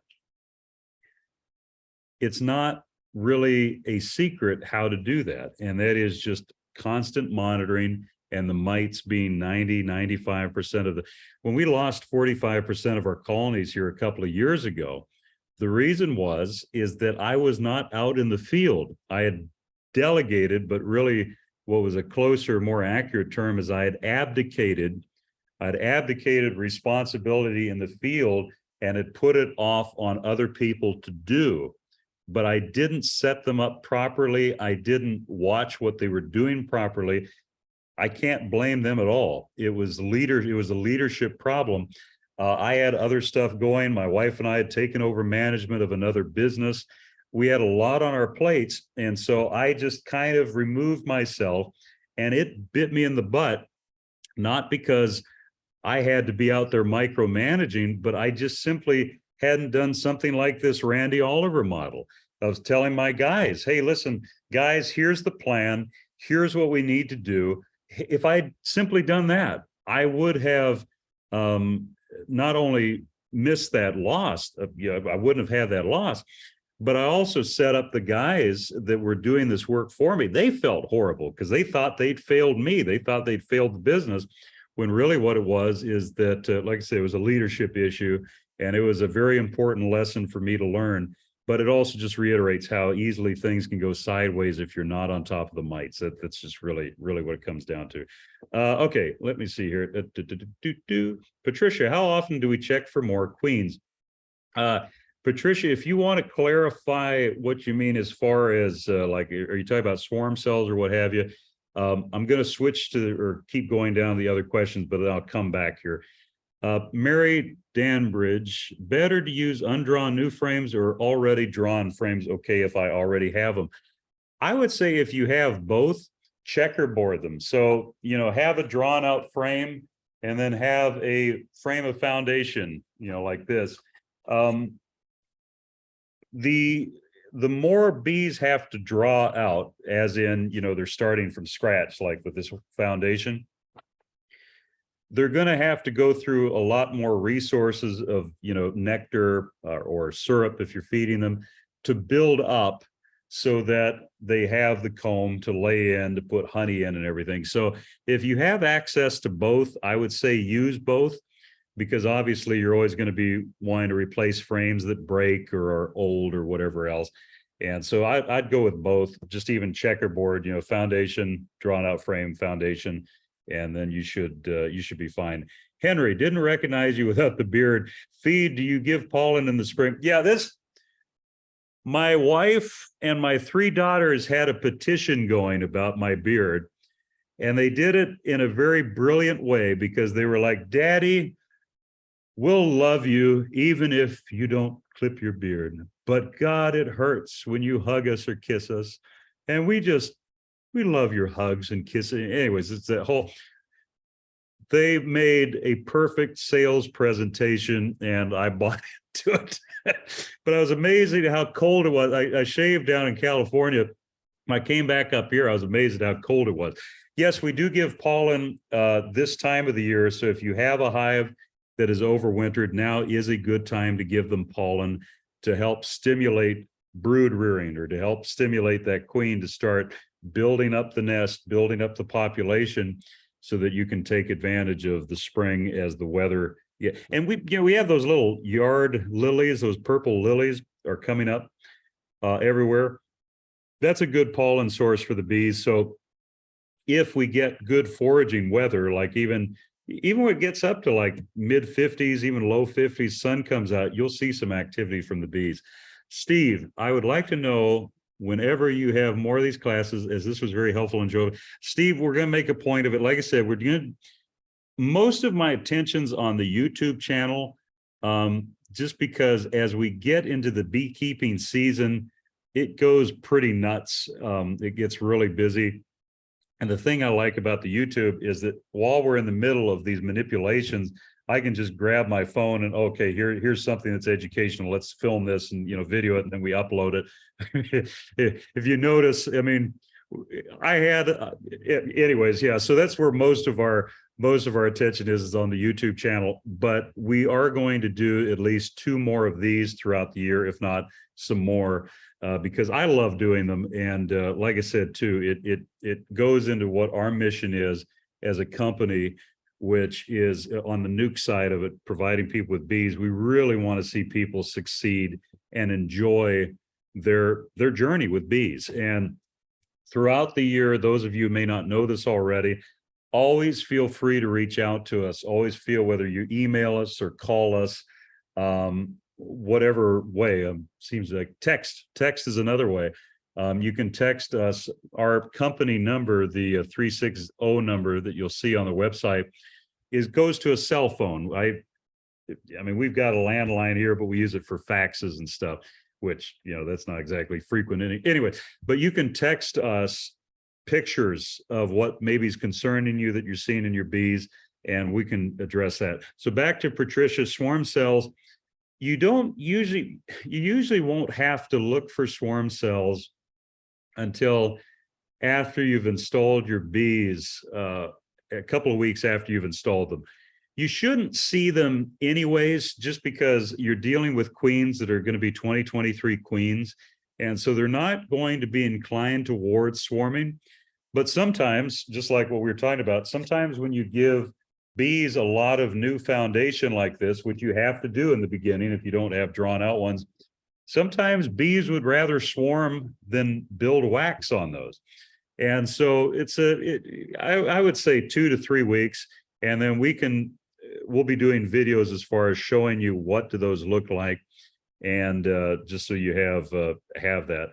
it's not really a secret how to do that. And that is just constant monitoring, and the mites being 95% of when we lost 45% of our colonies here a couple of years ago, the reason is that I was not out in the field. I had delegated, but really what was a closer, more accurate term is I had abdicated responsibility in the field and had put it off on other people to do. But I didn't set them up properly. I didn't watch what they were doing properly. I can't blame them at all. It was a leadership problem. I had other stuff going. My wife and I had taken over management of another business. We had a lot on our plates. And so I just kind of removed myself, and it bit me in the butt, not because I had to be out there micromanaging, but I just simply hadn't done something like this Randy Oliver model. I was telling my guys, hey, listen, guys, here's the plan. Here's what we need to do. If I'd simply done that, I would have not only missed that loss, I wouldn't have had that loss, but I also set up the guys that were doing this work for me. They felt horrible because they thought they'd failed me. They thought they'd failed the business. when really what it was is that, like I said, it was a leadership issue, and it was a very important lesson for me to learn. But it also just reiterates how easily things can go sideways if you're not on top of the mites. That's just really what it comes down to. Okay, let me see here. Patricia, how often do we check for more queens? Patricia, if you want to clarify what you mean as far as like, are you talking about swarm cells or what have you? I'm going to switch to or keep going down the other questions, but then I'll come back here. Mary Danbridge, better to use undrawn new frames or already drawn frames? Okay, if I already have them. I would say if you have both, checkerboard them. So, you know, have a drawn out frame and then have a frame of foundation, you know, like this. The more bees have to draw out, as in, you know, they're starting from scratch, like with this foundation, they're going to have to go through a lot more resources of, you know, nectar or syrup if you're feeding them to build up so that they have the comb to lay in, to put honey in and everything. So if you have access to both, I would say use both, because obviously you're always going to be wanting to replace frames that break or are old or whatever else. And so I'd go with both, just even checkerboard, you know, foundation, drawn out frame, foundation, and then you should be fine. Henry, didn't recognize you without the beard. Feed, do you give pollen in the spring? Yeah, my wife and my 3 daughters had a petition going about my beard, and they did it in a very brilliant way, because they were like, Daddy, we'll love you even if you don't clip your beard, but God, it hurts when you hug us or kiss us. And we love your hugs and kisses. Anyways, it's that whole, they made a perfect sales presentation and I bought into it. But I was amazed at how cold it was. I shaved down in California. When I came back up here, I was amazed at how cold it was. Yes, we do give pollen this time of the year. So if you have a hive that is overwintered, now is a good time to give them pollen to help stimulate brood rearing, or to help stimulate that queen to start building up the nest, building up the population, so that you can take advantage of the spring as the weather. Yeah, and we have those little yard lilies, those purple lilies are coming up everywhere. That's a good pollen source for the bees. So if we get good foraging weather, like even when it gets up to like mid 50s, even low 50s, sun comes out, you'll see some activity from the bees. Steve, I would like to know, whenever you have more of these classes, as this was very helpful and enjoyable. Steve, we're going to make a point of it. Like I said, we're doing most of my attention's on the YouTube channel, just because as we get into the beekeeping season, it goes pretty nuts. It gets really busy. And the thing I like about the YouTube is that while we're in the middle of these manipulations, I can just grab my phone and, okay, here's something that's educational. Let's film this and, you know, video it, and then we upload it. If you notice, I mean, I had, anyways, yeah. So that's where most of our attention is on the YouTube channel. But we are going to do at least 2 more of these throughout the year, if not some more. Because I love doing them. And like I said, too, it goes into what our mission is as a company, which is on the nuke side of it, providing people with bees. We really want to see people succeed and enjoy their journey with bees. And throughout the year, those of you who may not know this already, always feel free to reach out to us. Always feel, whether you email us or call us, whatever way. Seems like text is another way. You can text us. Our company number, the 360 number that you'll see on the website, goes to a cell phone. I mean, we've got a landline here, but we use it for faxes and stuff, which, you know, that's not exactly frequent anyway. But you can text us pictures of what maybe is concerning you that you're seeing in your bees, and we can address that. So back to Patricia, swarm cells. You usually won't have to look for swarm cells until after you've installed your bees, a couple of weeks after you've installed them. You shouldn't see them anyways, just because you're dealing with queens that are going to be 2023 queens. And so they're not going to be inclined towards swarming. But sometimes, just like what we were talking about, sometimes when you give bees a lot of new foundation like this, which you have to do in the beginning if you don't have drawn out ones. Sometimes bees would rather swarm than build wax on those. And so I would say 2 to 3 weeks, and then we'll be doing videos as far as showing you what do those look like, and just so you have that.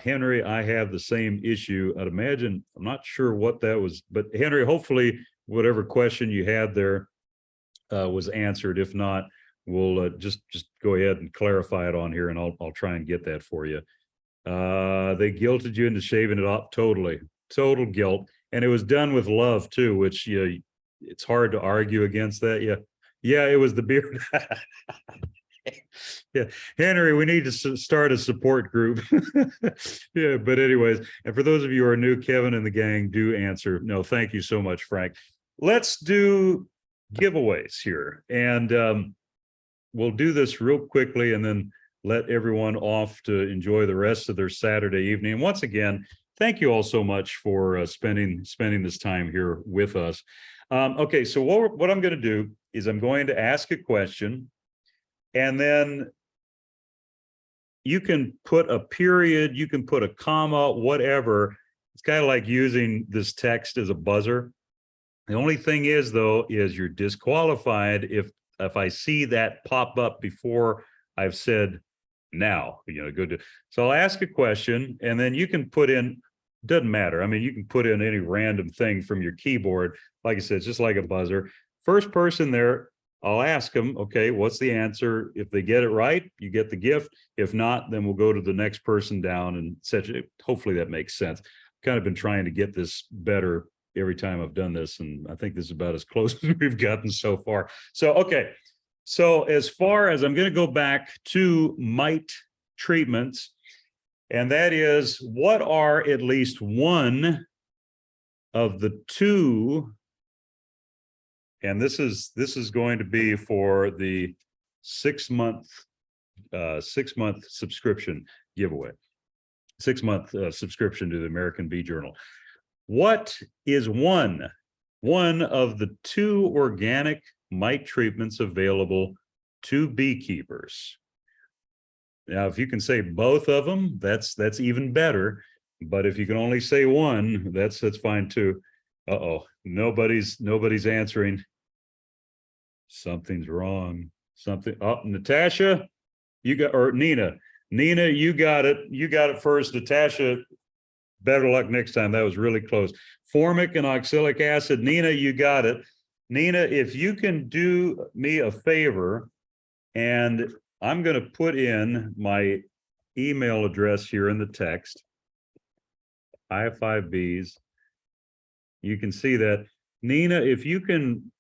Henry, I have the same issue. I'd imagine, I'm not sure what that was, but Henry, hopefully whatever question you had there was answered. If not, we'll just go ahead and clarify it on here, and I'll try and get that for you. They guilted you into shaving it off. Totally, total guilt, and it was done with love too, which it's hard to argue against that. Yeah, it was the beard. Yeah, Henry, we need to start a support group. Yeah, but anyways, and for those of you who are new, Kevin and the gang do answer. No, thank you so much, Frank. Let's do giveaways here, and we'll do this real quickly and then let everyone off to enjoy the rest of their Saturday evening. And once again, thank you all so much for spending this time here with us. Okay, so what I'm going to do is I'm going to ask a question, and then you can put a period, you can put a comma, whatever. It's kind of like using this text as a buzzer. The only thing is, though, is you're disqualified if I see that pop up before I've said now, go to. So I'll ask a question, and then you can put in, doesn't matter. I mean, you can put in any random thing from your keyboard. Like I said, it's just like a buzzer. First person there, I'll ask them, okay, what's the answer? If they get it right, you get the gift. If not, then we'll go to the next person down and such. Hopefully that makes sense. Kind of been trying to get this better every time I've done this, and I think this is about as close as we've gotten so far. So, okay. So as far as I'm going to go back to mite treatments, and that is, what are at least one of the two, and this is going to be for the 6-month subscription giveaway, 6-month subscription to the American Bee Journal. What is one of the 2 organic mite treatments available to beekeepers? Now, if you can say both of them, that's even better. But if you can only say one, that's fine too. Uh-oh, nobody's answering. Something's wrong. Oh, Natasha, or Nina, you got it. You got it first. Natasha, better luck next time. That was really close. Formic and oxalic acid. Nina, you got it. Nina, if you can do me a favor, and I'm going to put in my email address here in the text, Hive5Bees. You can see that. Nina, if you can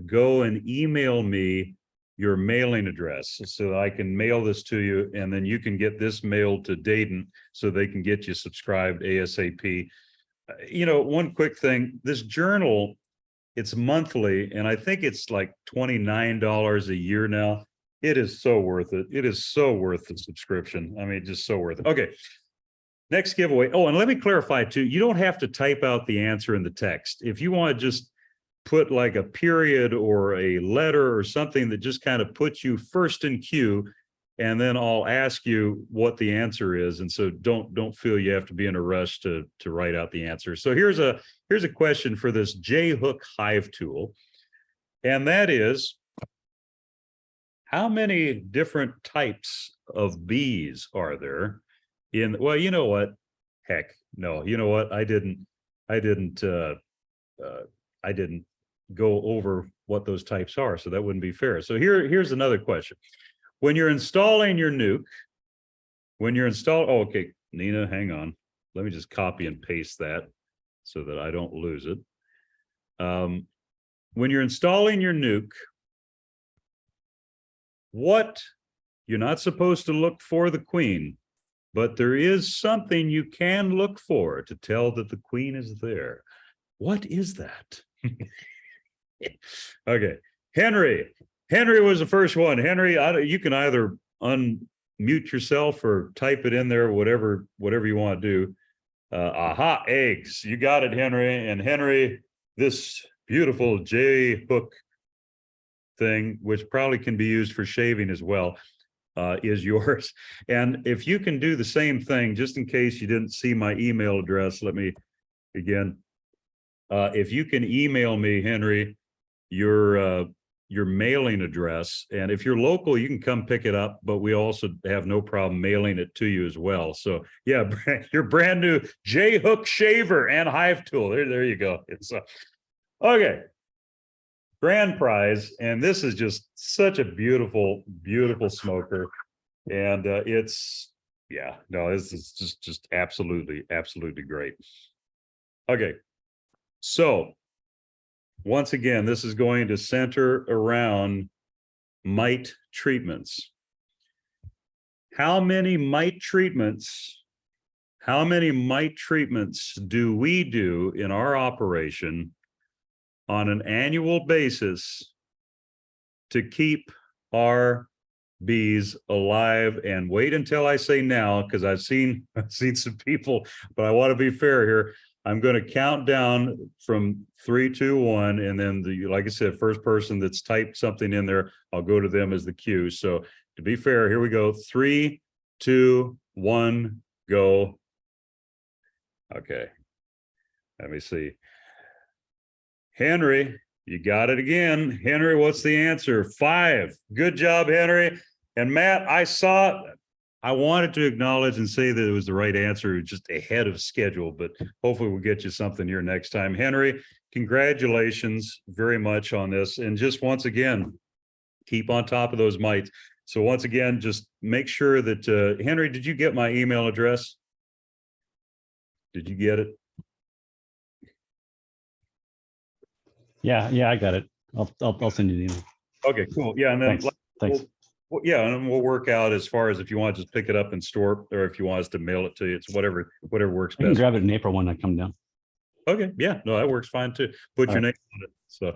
go and email me your mailing address so I can mail this to you, and then you can get this mailed to Dayton so they can get you subscribed ASAP. One quick thing, this journal, it's monthly, and I think it's like $29 a year now. It is so worth it. It is so worth the subscription. I mean, just so worth it. Okay. Next giveaway. Oh, and let me clarify too. You don't have to type out the answer in the text. If you want to just put like a period or a letter or something that just kind of puts you first in queue, and then I'll ask you what the answer is. And so don't feel you have to be in a rush to write out the answer. So here's a question for this J-hook Hive tool. And that is, how many different types of bees are there in, well, you know what? Heck, no, you know what? I didn't go over what those types are, so that wouldn't be fair. So here's another question. When you're installing your nuke, oh, okay, Nina, hang on. Let me just copy and paste that so that I don't lose it. When you're installing your nuke, you're not supposed to look for the queen, but there is something you can look for to tell that the queen is there. What is that? Okay, Henry was the first one. Henry, you can either unmute yourself or type it in there, whatever you want to do. Aha, eggs. You got it, Henry. And Henry, this beautiful J hook thing, which probably can be used for shaving as well, is yours. And if you can do the same thing, just in case you didn't see my email address, let me again. If you can email me, Henry, your mailing address, and if you're local, you can come pick it up, but we also have no problem mailing it to you as well. So yeah, your brand new J hook shaver and hive tool. There you go. It's okay. Grand prize, and this is just such a beautiful smoker, and it's this is just absolutely great. Okay, so once again, this is going to center around mite treatments. How many mite treatments do we do in our operation on an annual basis to keep our bees alive? And wait until I say now, because I've seen some people, but I want to be fair here. I'm going to count down from 3, 2, 1, and then like I said, first person that's typed something in there, I'll go to them as the cue. So to be fair, here we go. 3, 2, 1, go. Okay. Let me see. Henry, you got it again. Henry, what's the answer? 5. Good job, Henry. And Matt, I wanted to acknowledge and say that it was the right answer, just ahead of schedule, but hopefully we'll get you something here next time. Henry, congratulations very much on this. And just once again, keep on top of those mites. So once again, just make sure that, Henry, did you get my email address? Did you get it? Yeah, I got it. I'll send you the email. Okay, cool. Yeah, and then Thanks. Well, yeah, and we'll work out as far as if you want to just pick it up and store it, or if you want us to mail it to you. It's whatever works I can best. grab it in April when I come down. Okay, yeah, no, that works fine too. Put your name on it. So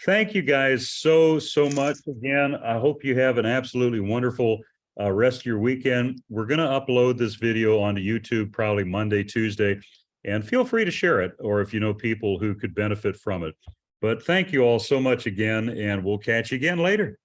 thank you guys so much again. I hope you have an absolutely wonderful rest of your weekend. We're going to upload this video onto YouTube probably Monday, Tuesday, and feel free to share it, or if you know people who could benefit from it. But thank you all so much again, and we'll catch you again later.